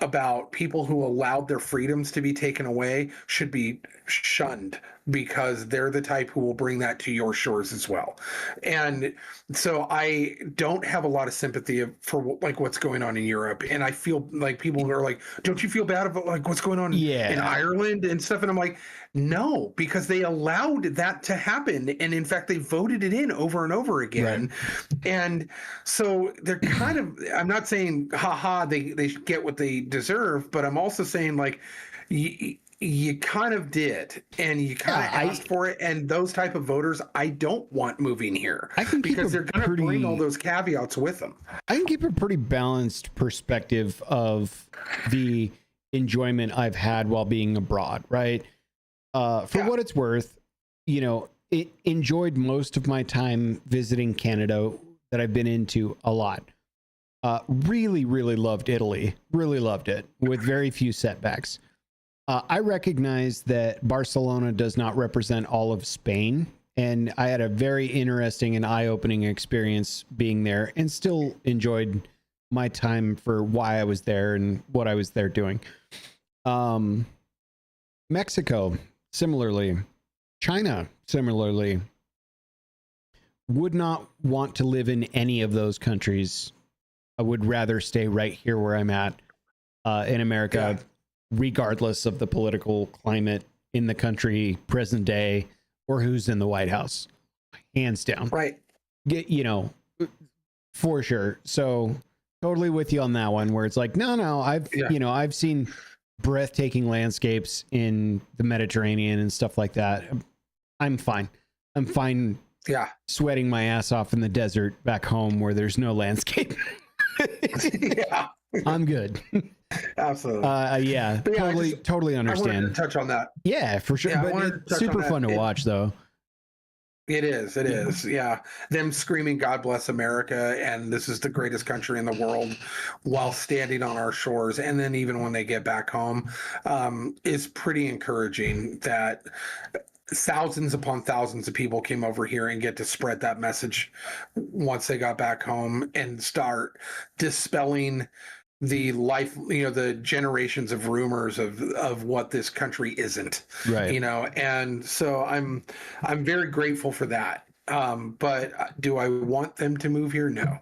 about people who allowed their freedoms to be taken away should be shunned, because they're the type who will bring that to your shores as well. And so I don't have a lot of sympathy for like what's going on in Europe, and I feel like people are like, don't you feel bad about like what's going on in Ireland and stuff? And I'm like, no, because they allowed that to happen, and in fact they voted it in over and over again. Right. And so they're kind of, I'm not saying haha they get what they deserve, but I'm also saying like you kind of did, and you kind of asked for it, and those type of voters I don't want moving here, because they're going to bring all those caveats with them. I can keep a pretty balanced perspective of the enjoyment I've had while being abroad, right? For what it's worth, it enjoyed most of my time visiting Canada that I've been into a lot. Really, really loved Italy. Really loved it, with very few setbacks. I recognize that Barcelona does not represent all of Spain, and I had a very interesting and eye-opening experience being there, and still enjoyed my time for why I was there and what I was there doing. Mexico, similarly. China, similarly. Would not want to live in any of those countries. I would rather stay right here where I'm at in America. regardless of the political climate in the country, present day, or who's in the White House, hands down. Right. You know, for sure. So totally with you on that one, where it's like, no, I've seen breathtaking landscapes in the Mediterranean and stuff like that. I'm fine. Yeah. Sweating my ass off in the desert back home where there's no landscape. Yeah. I'm good. Absolutely. Yeah, totally understand. I wanted to touch on that. Yeah, for sure. Yeah, but it's super fun to watch, though. It is. Yeah. Them screaming, God bless America, and this is the greatest country in the world while standing on our shores. And then even when they get back home, is pretty encouraging that thousands upon thousands of people came over here and get to spread that message once they got back home and start dispelling the generations of rumors of what this country isn't, right? And so I'm very grateful for that. But do I want them to move here? No.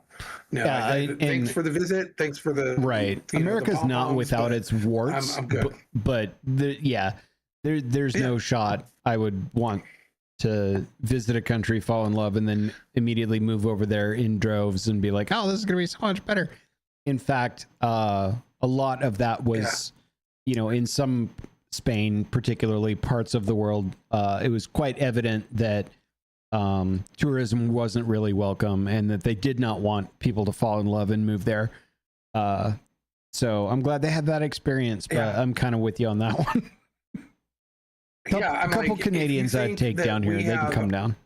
Yeah, thanks for the visit. Thanks for the right. America's not without its warts. I'm good. But there's no shot I would want to visit a country, fall in love, and then immediately move over there in droves and be like, oh, this is gonna be so much better. In fact, a lot of that was, in some Spain, particularly parts of the world, it was quite evident that tourism wasn't really welcome and that they did not want people to fall in love and move there. So I'm glad they had that experience, but I'm kind of with you on that one. A couple Canadians I'd take down here, they can come down.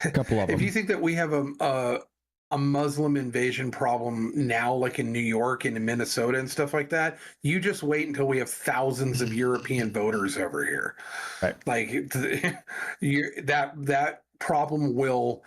A couple of them. If you think that we have a Muslim invasion problem now, like in New York and in Minnesota and stuff like that, you just wait until we have thousands of European voters over here. Right. Like that problem will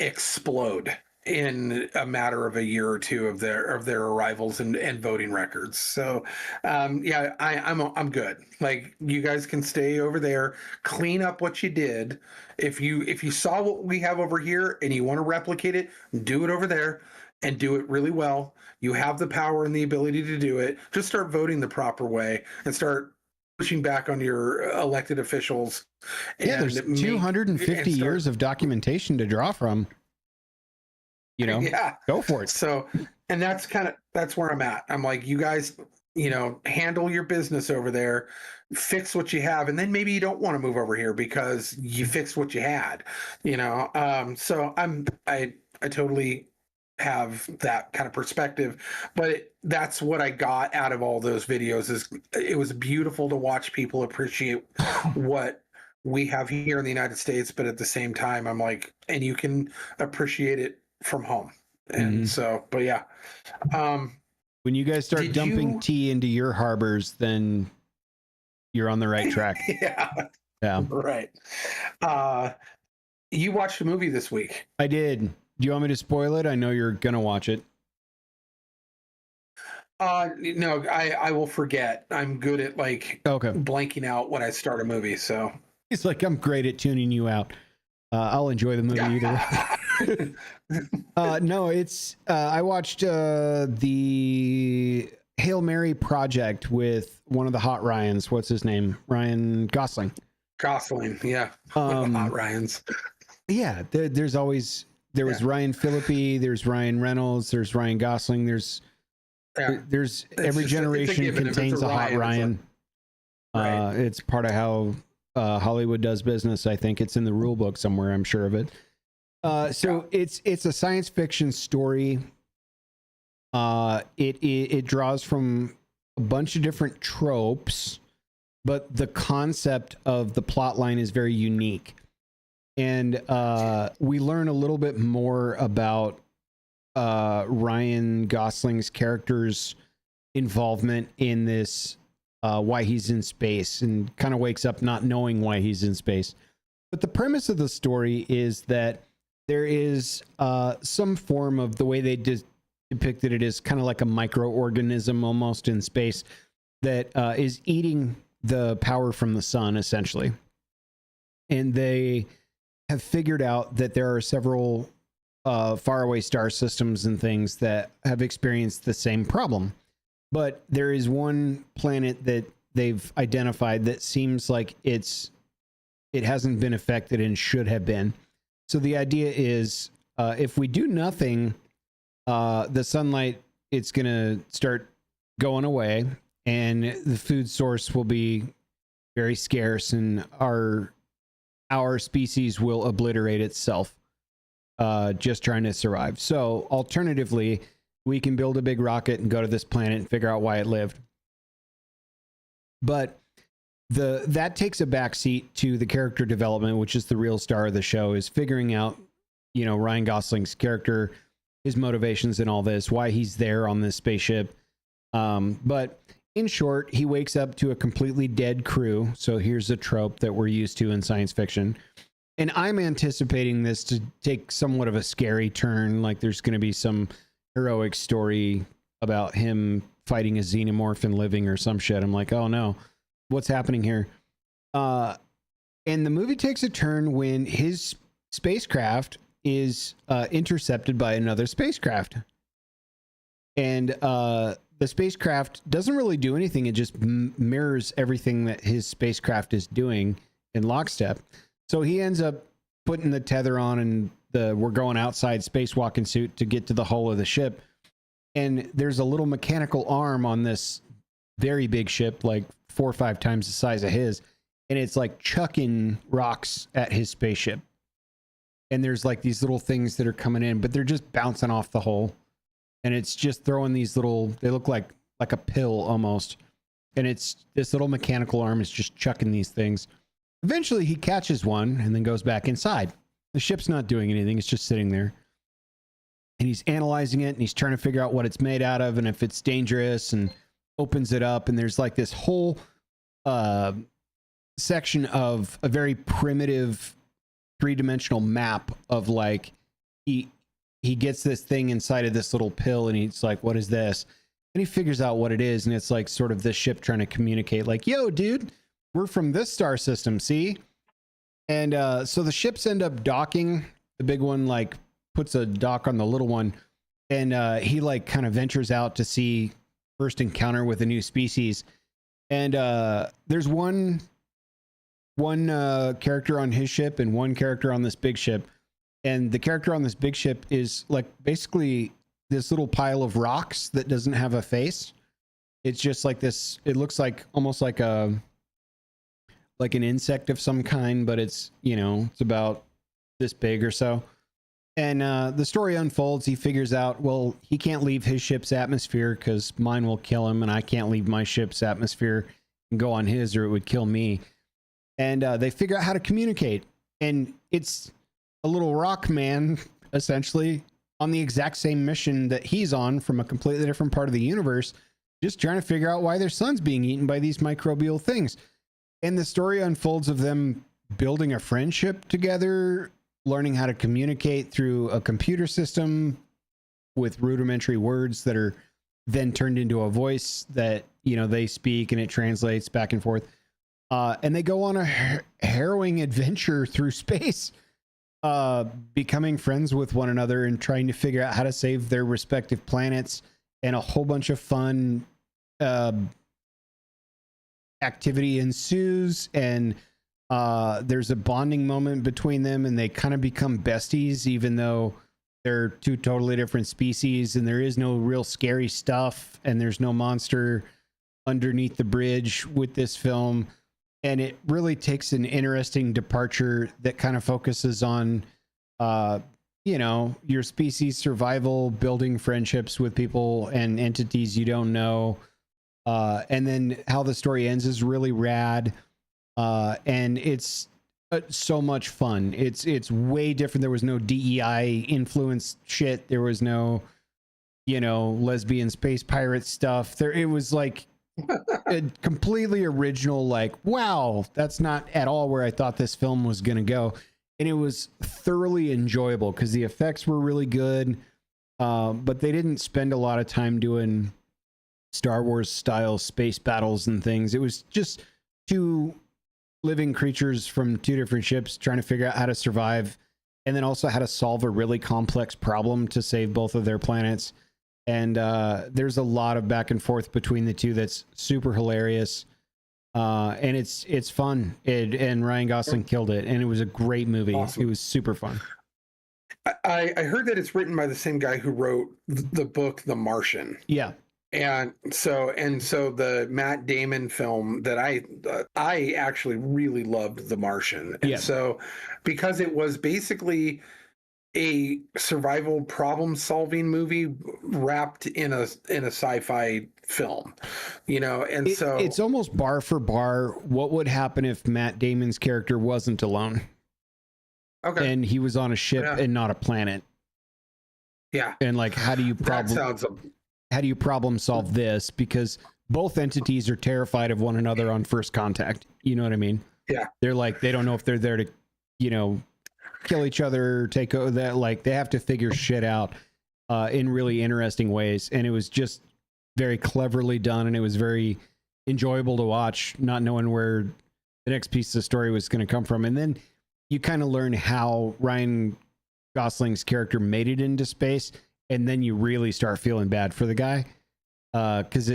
explode in a matter of a year or two of their arrivals and voting records. So I'm good. Like, you guys can stay over there, clean up what you did. If you saw what we have over here and you want to replicate it, do it over there and do it really well. You have the power and the ability to do it. Just start voting the proper way and start pushing back on your elected officials. There's 250 years of documentation to draw from. Go for it. So, and that's where I'm at. I'm like, you guys, handle your business over there, fix what you have, and then maybe you don't want to move over here because you fixed what you had, so I totally have that kind of perspective, but that's what I got out of all those videos. Is it was beautiful to watch people appreciate what we have here in the United States, but at the same time, I'm like, and you can appreciate it from home. And so, but yeah. When you guys start dumping tea into your harbors, then you're on the right track. Yeah. Right. You watched a movie this week. I did. Do you want me to spoil it? I know you're going to watch it. No, I will forget. I'm good at blanking out when I start a movie. So it's like, I'm great at tuning you out. I'll enjoy the movie either way. No, it's I watched the Hail Mary Project with one of the hot Ryans. What's his name? Ryan Gosling. Yeah. Hot Ryans. Yeah, there was Ryan Phillippe, there's Ryan Reynolds, there's Ryan Gosling, there's every generation contains a hot Ryan. Right. It's part of how Hollywood does business. I think it's in the rule book somewhere. I'm sure of it. It's a science fiction story. It draws from a bunch of different tropes, but the concept of the plot line is very unique. And we learn a little bit more about Ryan Gosling's character's involvement in this, why he's in space, and kind of wakes up not knowing why he's in space. But the premise of the story is that there is some form of, the way they depicted it is kind of like a microorganism almost in space that is eating the power from the sun, essentially. And they have figured out that there are several faraway star systems and things that have experienced the same problem. But there is one planet that they've identified that seems like it hasn't been affected and should have been. So the idea is, if we do nothing, the sunlight, it's going to start going away, and the food source will be very scarce, and our species will obliterate itself, just trying to survive. So alternatively, we can build a big rocket and go to this planet and figure out why it lived. But that takes a backseat to the character development, which is the real star of the show, is figuring out, Ryan Gosling's character, his motivations and all this, why he's there on this spaceship. But in short, he wakes up to a completely dead crew. So here's a trope that we're used to in science fiction. And I'm anticipating this to take somewhat of a scary turn. Like there's going to be some heroic story about him fighting a xenomorph and living or some shit. I'm like, oh no, what's happening here? And the movie takes a turn when his spacecraft is intercepted by another spacecraft. And the spacecraft doesn't really do anything. It just mirrors everything that his spacecraft is doing in lockstep. So he ends up putting the tether on, and we're going outside spacewalking suit to get to the hull of the ship. And there's a little mechanical arm on this very big ship, like 4 or 5 times the size of his. And it's like chucking rocks at his spaceship. And there's like these little things that are coming in, but they're just bouncing off the hull. And it's just throwing these they look like a pill almost. And it's this little mechanical arm is just chucking these things. Eventually he catches one and then goes back inside. The ship's not doing anything. It's just sitting there. And he's analyzing it, and he's trying to figure out what it's made out of and if it's dangerous, and opens it up. And there's like this whole section of a very primitive 3-dimensional map of like, he gets this thing inside of this little pill, and he's like, what is this? And he figures out what it is. And it's like sort of this ship trying to communicate like, yo, dude, we're from this star system. See? And so the ships end up docking. The big one like puts a dock on the little one, and he like kind of ventures out to see first encounter with a new species. And there's one character on his ship and one character on this big ship. And the character on this big ship is like basically this little pile of rocks that doesn't have a face. It's just like this. It looks like almost like an insect of some kind, but it's about this big or so. And the story unfolds. He figures out, well, he can't leave his ship's atmosphere because mine will kill him, and I can't leave my ship's atmosphere and go on his, or it would kill me. And they figure out how to communicate. And it's a little rock man, essentially, on the exact same mission that he's on from a completely different part of the universe, just trying to figure out why their son's being eaten by these microbial things. And the story unfolds of them building a friendship together, learning how to communicate through a computer system with rudimentary words that are then turned into a voice that, they speak, and it translates back and forth. And they go on a harrowing adventure through space, becoming friends with one another and trying to figure out how to save their respective planets, and a whole bunch of fun activity ensues. And there's a bonding moment between them, and they kind of become besties, even though they're 2 totally different species. And there is no real scary stuff, and there's no monster underneath the bridge with this film. And it really takes an interesting departure that kind of focuses on, your species survival, building friendships with people and entities you don't know. And then how the story ends is really rad. And it's so much fun. It's way different. There was no DEI influence shit. There was no, lesbian space pirate stuff. It was like a completely original, like, wow, that's not at all where I thought this film was going to go. And it was thoroughly enjoyable because the effects were really good. But they didn't spend a lot of time doing Star Wars style space battles and things. It was just 2 living creatures from 2 different ships trying to figure out how to survive, and then also how to solve a really complex problem to save both of their planets. and there's a lot of back and forth between the two that's super hilarious. And it's fun. And Ryan Gosling killed it, and it was a great movie. Awesome. It was super fun. I heard that it's written by the same guy who wrote the book The Martian. Yeah. And so the Matt Damon film that I actually really loved, The Martian. And so because it was basically a survival problem solving movie wrapped in a sci-fi film, and so it's almost bar for bar what would happen if Matt Damon's character wasn't alone. Okay. And he was on a ship and not a planet. Yeah. And like, how do you problem solve this? Because both entities are terrified of one another on first contact. You know what I mean? Yeah. They're like, they don't know if they're there to, kill each other, take over that. Like, they have to figure shit out in really interesting ways. And it was just very cleverly done. And it was very enjoyable to watch, not knowing where the next piece of the story was going to come from. And then you kind of learn how Ryan Gosling's character made it into space. And then you really start feeling bad for the guy. Because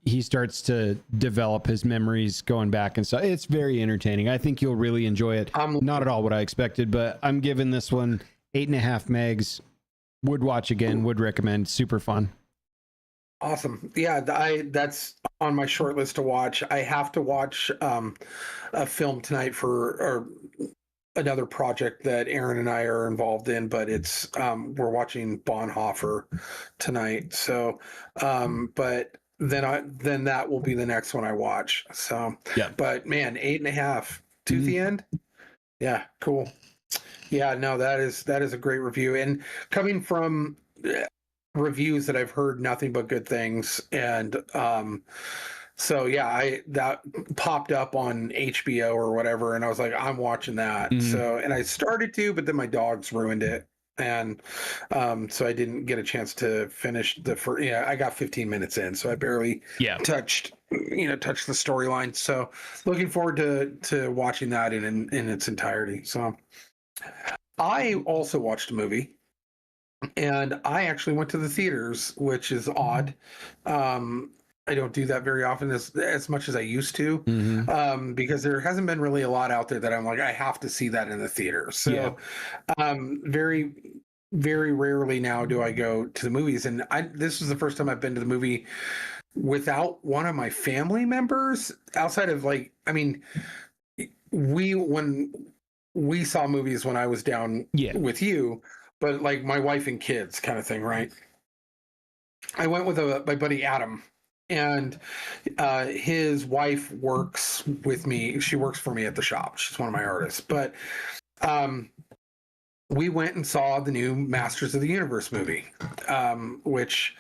he starts to develop his memories going back and stuff. It's very entertaining. I think you'll really enjoy it. Not at all what I expected, but I'm giving this one 8.5 megs. Would watch again. Would recommend. Super fun. Awesome. Yeah, that's on my short list to watch. I have to watch a film tonight for another project that Aaron and I are involved in, but it's we're watching Bonhoeffer tonight. So, but then that will be the next one I watch. So, yeah. But man, 8.5 to the end. Yeah, cool. Yeah, no, that is a great review, and coming from reviews that I've heard nothing but good things, and so yeah, that popped up on HBO or whatever, and I was like, I'm watching that. So, and I started to, but then my dogs ruined it, and so I didn't get a chance to finish the first. Yeah, I got 15 minutes in, so I barely touched the storyline. So, looking forward to watching that in its entirety. So, I also watched a movie, and I actually went to the theaters, which is odd. I don't do that very often as much as I used to, because there hasn't been really a lot out there that I'm like, I have to see that in the theater. So very, very rarely now do I go to the movies. And this was the first time I've been to the movie without one of my family members, outside of when we saw movies when I was down with you, but like my wife and kids kind of thing, right? I went with my buddy Adam. And his wife works with me. She works for me at the shop. She's one of my artists. But we went and saw the new Masters of the Universe movie, which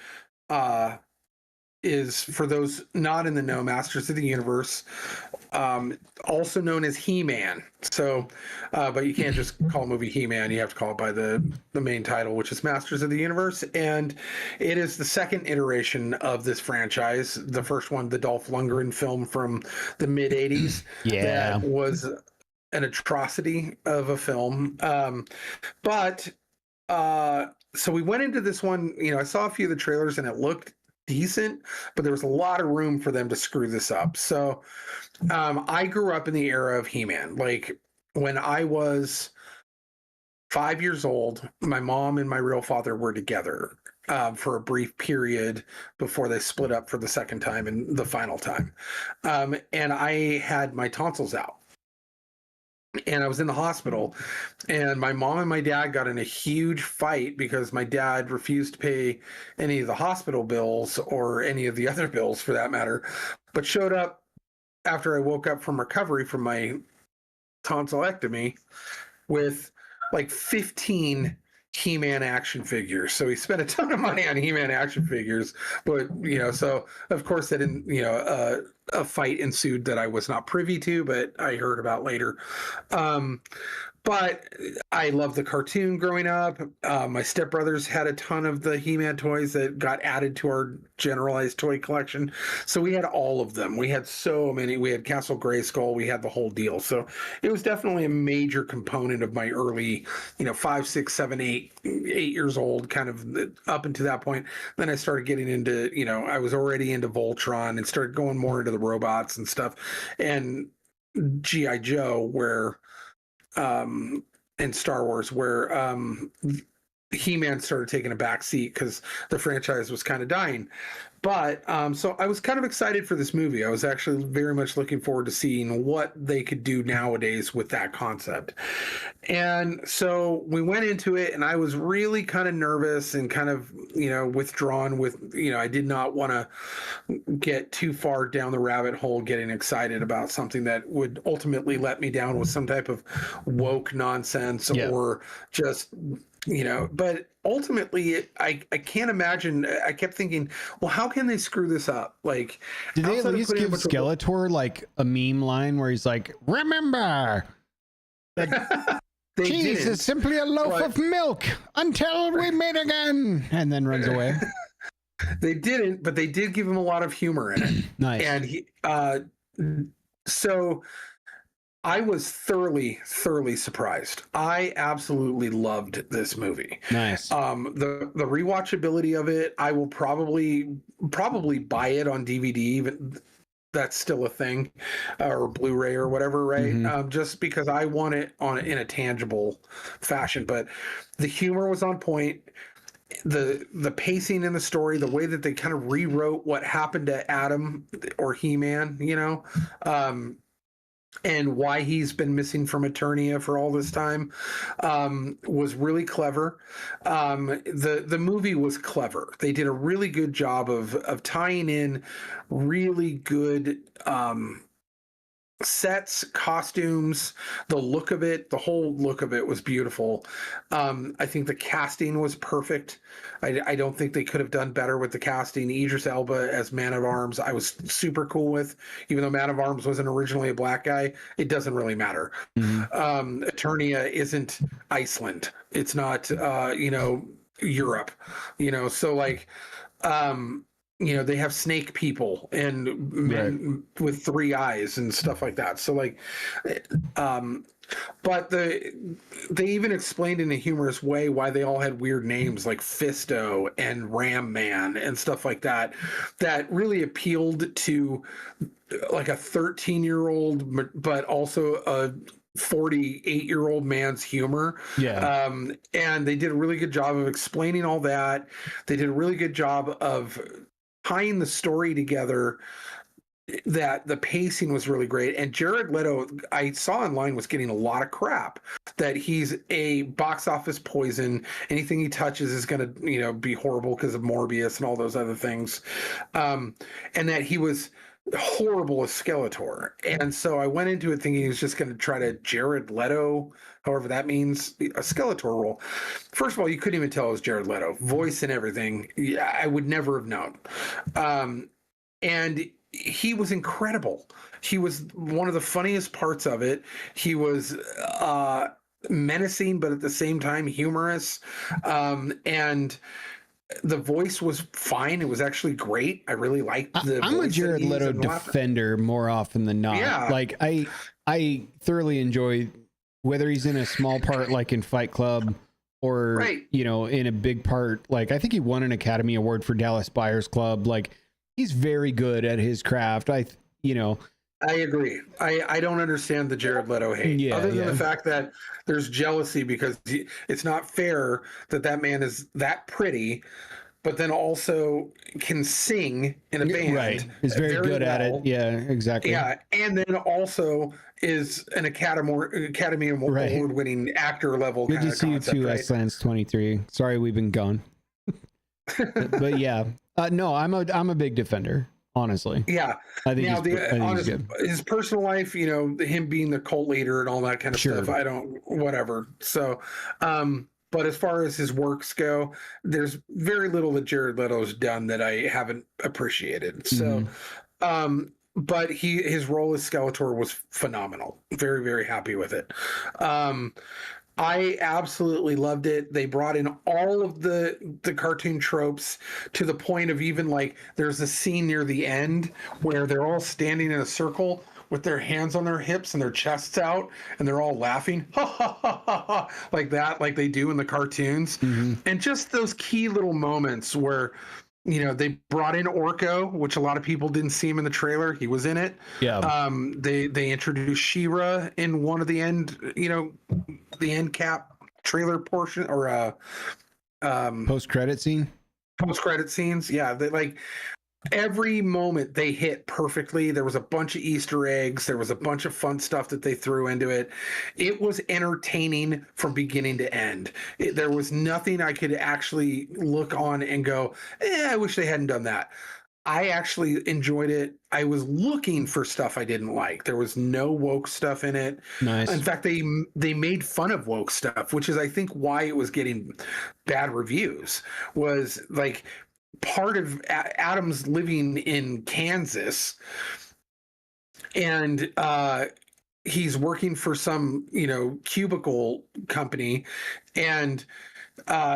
is, for those not in the know, Masters of the Universe, also known as He-Man. So, but you can't just call a movie He-Man. You have to call it by the main title, which is Masters of the Universe. And it is the second iteration of this franchise. The first one, the Dolph Lundgren film from the mid 80s. Yeah. That was an atrocity of a film. But so we went into this one, I saw a few of the trailers and it looked decent, but there was a lot of room for them to screw this up. So I grew up in the era of He-Man. Like, when I was 5 years old, my mom and my real father were together for a brief period before they split up for the second time and the final time. And I had my tonsils out. And I was in the hospital, and my mom and my dad got in a huge fight because my dad refused to pay any of the hospital bills or any of the other bills for that matter, but showed up after I woke up from recovery from my tonsillectomy with like 15 He-Man action figures. So he spent a ton of money on He-Man action figures, but so of course they didn't, a fight ensued that I was not privy to, but I heard about later. But I loved the cartoon growing up. My stepbrothers had a ton of the He-Man toys that got added to our generalized toy collection. So we had all of them. We had so many. We had Castle Grayskull. We had the whole deal. So it was definitely a major component of my early, 5, 6, 7, 8 years old, kind of up until that point. Then I started getting into, I was already into Voltron and started going more into the robots and stuff. And G.I. Joe, where and Star Wars, where He-Man started taking a back seat because the franchise was kind of dying. But so I was kind of excited for this movie. I was actually very much looking forward to seeing what they could do nowadays with that concept. And so we went into it, and I was really kind of nervous and kind of, withdrawn with, I did not want to get too far down the rabbit hole getting excited about something that would ultimately let me down with some type of woke nonsense or just but ultimately I can't imagine. I kept thinking, well, how can they screw this up? Like, did they at least give Skeletor like a meme line where he's like, remember that cheese is simply a loaf of milk until we meet again, and then runs away? They didn't, but they did give him a lot of humor in it. Nice. And so I was thoroughly surprised. I absolutely loved this movie. Nice. The rewatchability of it, I will probably buy it on DVD, even that's still a thing, or Blu-ray or whatever, right? Mm-hmm. Just because I want it in a tangible fashion. But the humor was on point. The pacing in the story, the way that they kind of rewrote what happened to Adam or He-Man, and why he's been missing from Eternia for all this time, was really clever. The movie was clever. They did a really good job of tying in really good sets, costumes, the look of it. The whole look of it was beautiful. I think the casting was perfect. I don't think they could have done better with the casting. Idris Elba as Man-at-Arms, I was super cool with, even though Man-at-Arms wasn't originally a black guy. It doesn't really matter. Mm-hmm. Eternia isn't Iceland. It's not, Europe, so like, they have snake people and men with 3 eyes and stuff like that. So like, but they even explained in a humorous way why they all had weird names like Fisto and Ram Man and stuff like that, that really appealed to like a 13-year-old, but also a 48-year-old man's humor. Yeah. And they did a really good job of explaining all that. They did a really good job of tying the story together, that the pacing was really great. And Jared Leto, I saw online, was getting a lot of crap that he's a box office poison. Anything he touches is going to, be horrible because of Morbius and all those other things. And that he was horrible as Skeletor. And so I went into it thinking he was just going to try to Jared Leto, however that means, a Skeletor role. First of all, you couldn't even tell it was Jared Leto. Voice and everything, I would never have known. And he was incredible. He was one of the funniest parts of it. He was menacing, but at the same time humorous. And the voice was fine. It was actually great. I really liked the I'm a Jared Leto defender more often than not. Yeah. Like I thoroughly enjoy whether he's in a small part like in Fight Club or in a big part. Like I think he won an Academy Award for Dallas Buyers Club. Like he's very good at his craft. I agree. I don't understand the Jared Leto hate, other than the fact that there's jealousy because it's not fair that man is that pretty, but then also can sing in a band. Right. Is very good at it. Yeah, exactly. Yeah. And then also is an Academy Award winning actor level. Good to see you too, S-Lance 23. Sorry we've been gone. but yeah. No, I'm a big defender. Honestly, yeah. I think he's good. His personal life, him being the cult leader and all that kind of stuff, I don't, whatever. So, but as far as his works go, there's very little that Jared Leto's done that I haven't appreciated. So, but his role as Skeletor was phenomenal. Very, very happy with it. I absolutely loved it. They brought in all of the cartoon tropes to the point of even like there's a scene near the end where they're all standing in a circle with their hands on their hips and their chests out, and they're all laughing, ha ha ha ha, ha, like that, like they do in the cartoons. Mm-hmm. And just those key little moments where, you know, they brought in Orko, which a lot of people didn't see him in the trailer. He was in it. Yeah. They introduced She-Ra in one of the end, you know, the end cap trailer portion or post-credit scene. Post-credit scenes. Yeah. They like every moment they hit perfectly. There was a bunch of Easter eggs. There was a bunch of fun stuff that they threw into it. It was entertaining from beginning to end. There was nothing I could actually look on and go, I wish they hadn't done that. I actually enjoyed it. I was looking for stuff I didn't like. There was no woke stuff in it. Nice. In fact, they made fun of woke stuff, which is, I think, why it was getting bad reviews. Was like, part of Adam's living in Kansas, and he's working for some, you know, cubicle company, and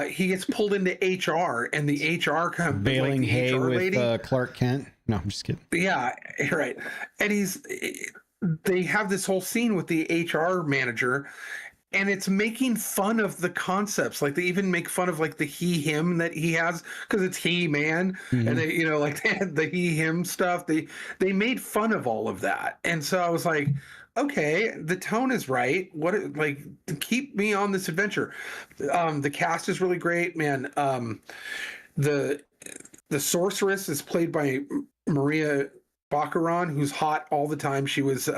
he gets pulled into HR, and the HR company, baling like hay HR with Clark Kent. No, I'm just kidding. Yeah, right. And they have this whole scene with the HR manager, and it's making fun of the concepts. Like they even make fun of like the him that he has, because it's He-Man. Mm-hmm. And they, you know, like they had the him stuff. They made fun of all of that. And so I was like, okay, the tone is right. What, like, keep me on this adventure. The cast is really great, man. The sorceress is played by Maria Baccarin, who's hot all the time. She was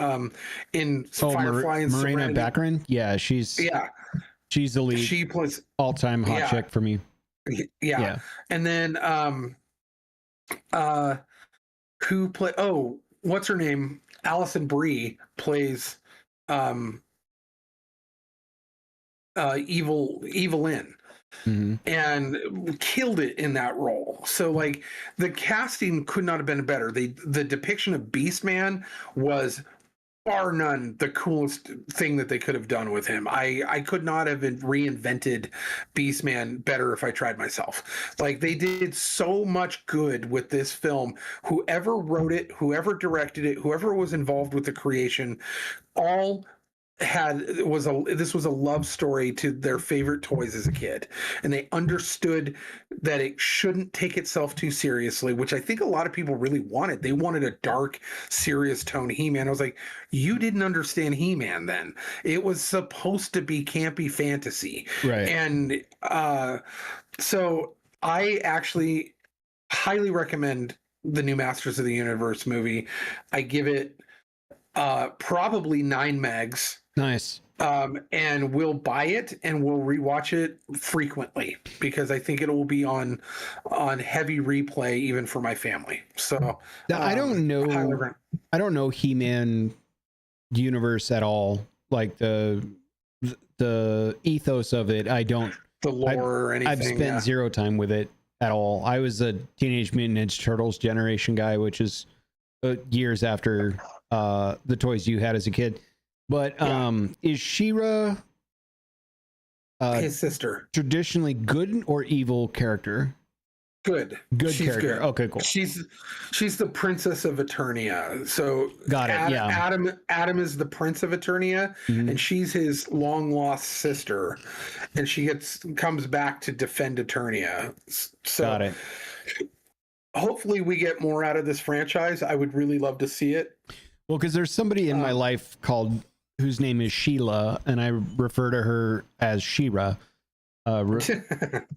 in Firefly and Morena Baccarin. Yeah, she's the lead. She plays all-time hot chick for me. Yeah. And then who play? Oh, what's her name? Alison Brie plays Evelyn. Mm-hmm. And killed it in that role. So like the casting could not have been better. The depiction of Beastman was bar none the coolest thing that they could have done with him. I could not have reinvented Beastman better if I tried myself. Like they did so much good with this film. Whoever wrote it, whoever directed it, whoever was involved with the creation, all this was a love story to their favorite toys as a kid, and they understood that it shouldn't take itself too seriously, which I think a lot of people really wanted. They wanted a dark, serious tone He-Man. I was like, you didn't understand He-Man then. It was supposed to be campy fantasy, right? And so I actually highly recommend the new Masters of the Universe movie. I give it probably 9 megs. Nice. And we'll buy it and we'll rewatch it frequently, because I think it will be on heavy replay even for my family. So I don't know He-Man universe at all. Like the ethos of it, I don't. The lore or anything. I've spent zero time with it at all. I was a Teenage Mutant Ninja Turtles generation guy, which is years after the toys you had as a kid. But is She-Ra his sister traditionally good or evil character? Good she's character. Good. Okay, cool. She's the Princess of Eternia. So got it. Adam is the Prince of Eternia, mm-hmm. and she's his long lost sister, and she comes back to defend Eternia. So got it. Hopefully we get more out of this franchise. I would really love to see it. Well, because there's somebody in my life whose name is Sheila, and I refer to her as She-Ra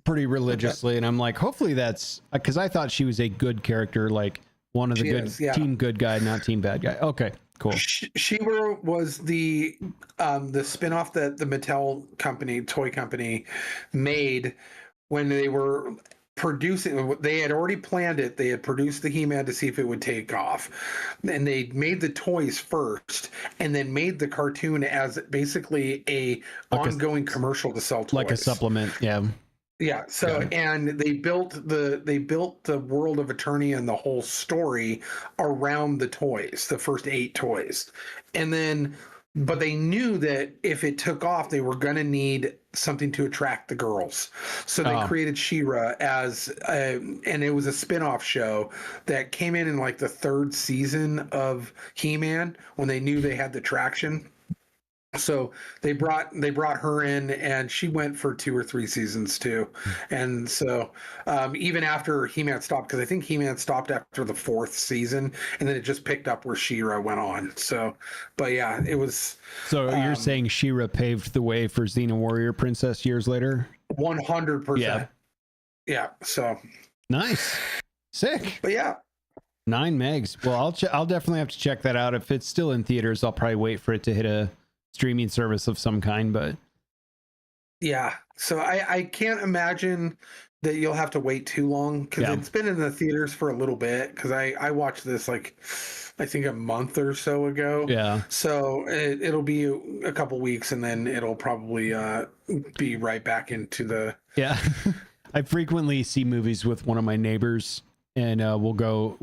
pretty religiously. And I'm like, hopefully that's because I thought she was a good character, like one of the team good guy, not team bad guy. Okay, cool. She-Ra was the spinoff that the Mattel toy company made when they were producing. They had already planned it. They had produced the He-Man to see if it would take off, and they made the toys first and then made the cartoon as basically ongoing commercial to sell toys, like a supplement. Yeah, Yeah. So, and they built the world of Eternia and the whole story around the toys, the first 8 toys. And then, but they knew that if it took off, they were going to need something to attract the girls. So they created She-Ra and it was a spin-off show that came in like the 3rd season of He-Man when they knew they had the traction. So they brought her in, and she went for 2 or 3 seasons too. And so even after He-Man stopped, because I think He-Man stopped after the 4th season, and then it just picked up where She-Ra went on. So, but yeah, it was. So you're saying She-Ra paved the way for Xena Warrior Princess years later? 100%. Yeah. Yeah. So nice, sick. But yeah. 9 megs. Well, I'll definitely have to check that out. If it's still in theaters, I'll probably wait for it to hit a streaming service of some kind. But yeah, so I can't imagine that you'll have to wait too long, because it's been in the theaters for a little bit, because I watched this like I think a month or so ago. Yeah, so it'll be a couple weeks, and then it'll probably be right back into the I frequently see movies with one of my neighbors, and we'll go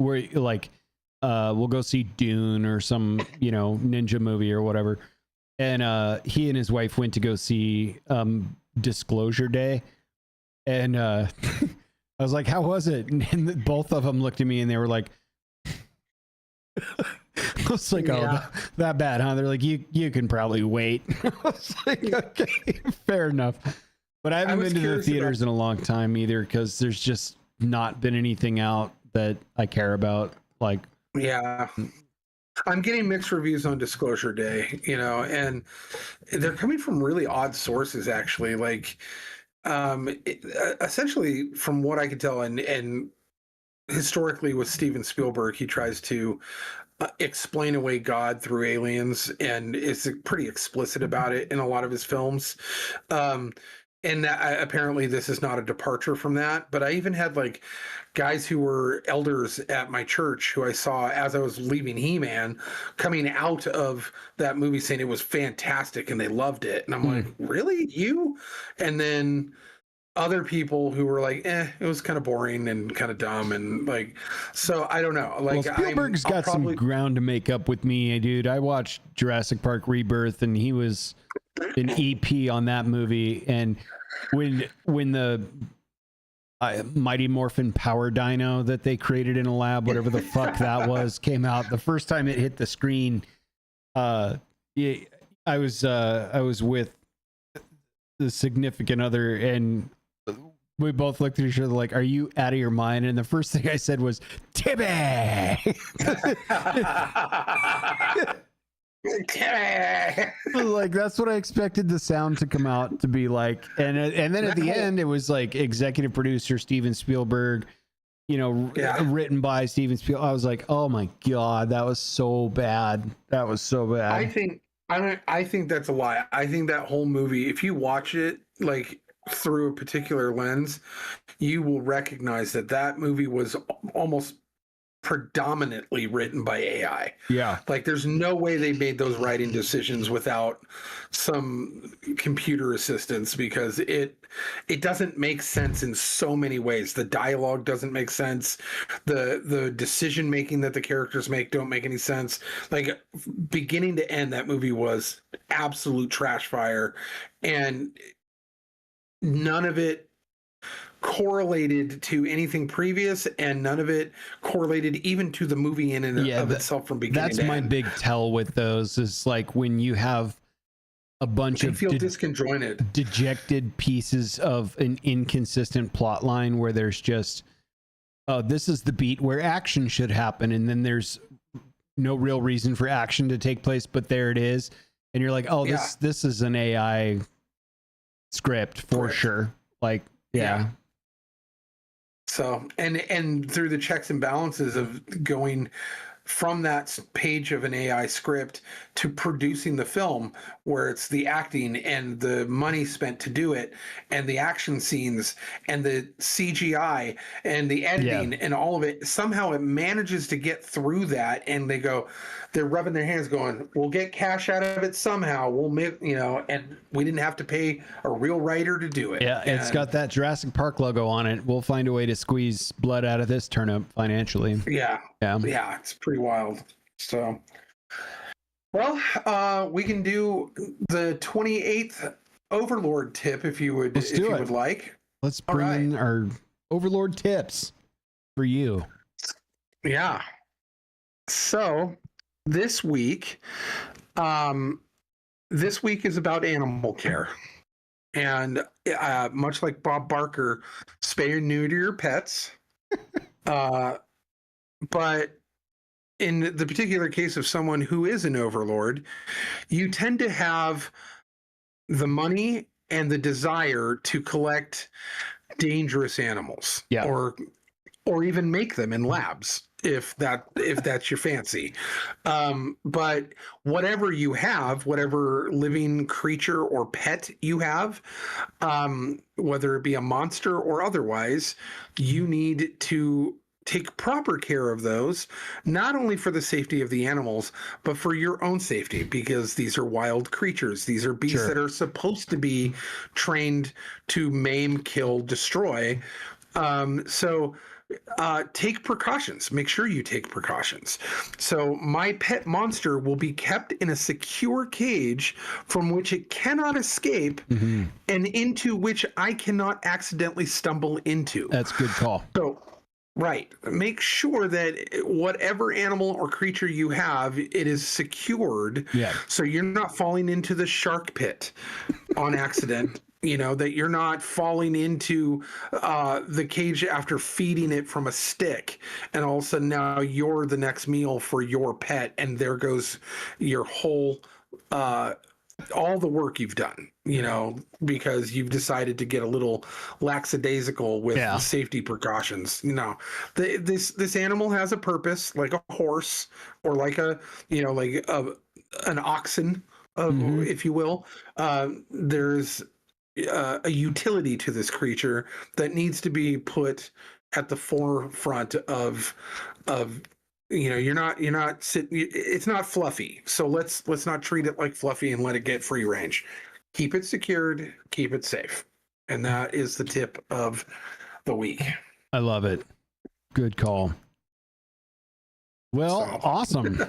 see Dune or some ninja movie or whatever. And he and his wife went to go see Disclosure Day. And I was like, how was it? And both of them looked at me and they were like, I was like, that bad, huh? They're like, you can probably wait. I was like, okay, fair enough. But I haven't been to the theaters in a long time either, because there's just not been anything out that I care about. Like, yeah. I'm getting mixed reviews on Disclosure Day, and they're coming from really odd sources, actually. Like, essentially, from what I could tell, and historically with Steven Spielberg, he tries to explain away God through aliens, and is pretty explicit about it in a lot of his films. And apparently this is not a departure from that. But I even had like guys who were elders at my church who I saw as I was leaving He-Man coming out of that movie saying it was fantastic and they loved it. And I'm like, really? You? And then other people who were like, it was kind of boring and kind of dumb, and like, so I don't know. Like, well, Spielberg's got some ground to make up with me, dude. I watched Jurassic Park Rebirth, and he was an EP on that movie. And when the Mighty Morphin Power Dino that they created in a lab, whatever the fuck that was, came out, the first time it hit the screen, I was with the significant other, and we both looked at each other like, are you out of your mind? And the first thing I said was, Tibby! Like, that's what I expected the sound to come out to be like. And then at the end, it was like executive producer Steven Spielberg, written by Steven Spielberg. I was like, oh my God, that was so bad. That was so bad. I think that's a lie. I think that whole movie, if you watch it like through a particular lens, you will recognize that movie was almost predominantly written by AI. Yeah. Like, there's no way they made those writing decisions without some computer assistance, because it doesn't make sense in so many ways. The dialogue doesn't make sense. The decision making that the characters make don't make any sense. Like, beginning to end, that movie was absolute trash fire, and none of it correlated to anything previous, and none of it correlated even to the movie in and of itself from beginning to end. That's my big tell with those, is like when you have a bunch of disconjointed, dejected pieces of an inconsistent plot line where there's just, oh, this is the beat where action should happen, and then there's no real reason for action to take place, but there it is, and you're like, oh, this is an AI script for sure. Like, yeah. So, and through the checks and balances of going from that page of an AI script to producing the film, where it's the acting and the money spent to do it and the action scenes and the CGI and the editing and all of it. Somehow it manages to get through that, and they're rubbing their hands going, we'll get cash out of it somehow. We'll make, and we didn't have to pay a real writer to do it. Yeah, it's got that Jurassic Park logo on it. We'll find a way to squeeze blood out of this turnip financially. Yeah, it's pretty wild. So, well, we can do the 28th Overlord tip if you would, would like. Let's bring in our Overlord tips for you. Yeah. So this week is about animal care. And much like Bob Barker, spay or neuter your pets. But in the particular case of someone who is an overlord, you tend to have the money and the desire to collect dangerous animals, or even make them in labs if that's your fancy. But whatever you have, whatever living creature or pet you have, whether it be a monster or otherwise, you need to take proper care of those, not only for the safety of the animals, but for your own safety, because these are wild creatures. These are beasts that are supposed to be trained to maim, kill, destroy. So take precautions. Make sure you take precautions. So my pet monster will be kept in a secure cage from which it cannot escape and into which I cannot accidentally stumble into. That's a good call. So, right. Make sure that whatever animal or creature you have, it is secured. Yeah. So you're not falling into the shark pit on accident. That you're not falling into the cage after feeding it from a stick, and all of a sudden now you're the next meal for your pet, and there goes your whole all the work you've done, because you've decided to get a little lackadaisical with the safety precautions. This animal has a purpose, like a horse or like an oxen, if you will. There's a utility to this creature that needs to be put at the forefront of you're not sitting, it's not fluffy. So let's not treat it like fluffy and let it get free range. Keep it secured, keep it safe. And that is the tip of the week. I love it. Good call. Well, awesome.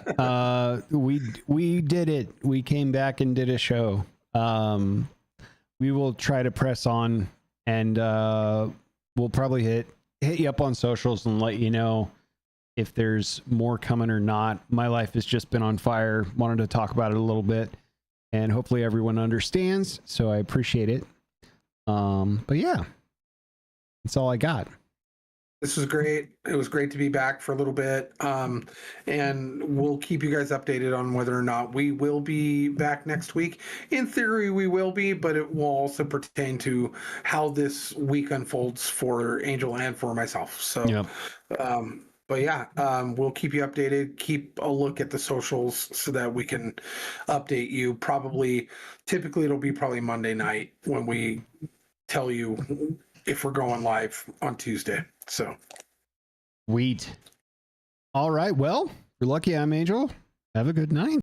We did it. We came back and did a show. We will try to press on, and we'll probably hit you up on socials and let you know if there's more coming or not. My life has just been on fire. Wanted to talk about it a little bit, and hopefully everyone understands. So I appreciate it. But yeah, that's all I got. This was great. It was great to be back for a little bit. And we'll keep you guys updated on whether or not we will be back next week. In theory, we will be, but it will also pertain to how this week unfolds for Angel and for myself. So, but yeah, we'll keep you updated. Keep a look at the socials so that we can update you. Typically, it'll be probably Monday night when we tell you if we're going live on Tuesday. So, sweet. All right. Well, you're lucky I'm Angel. Have a good night.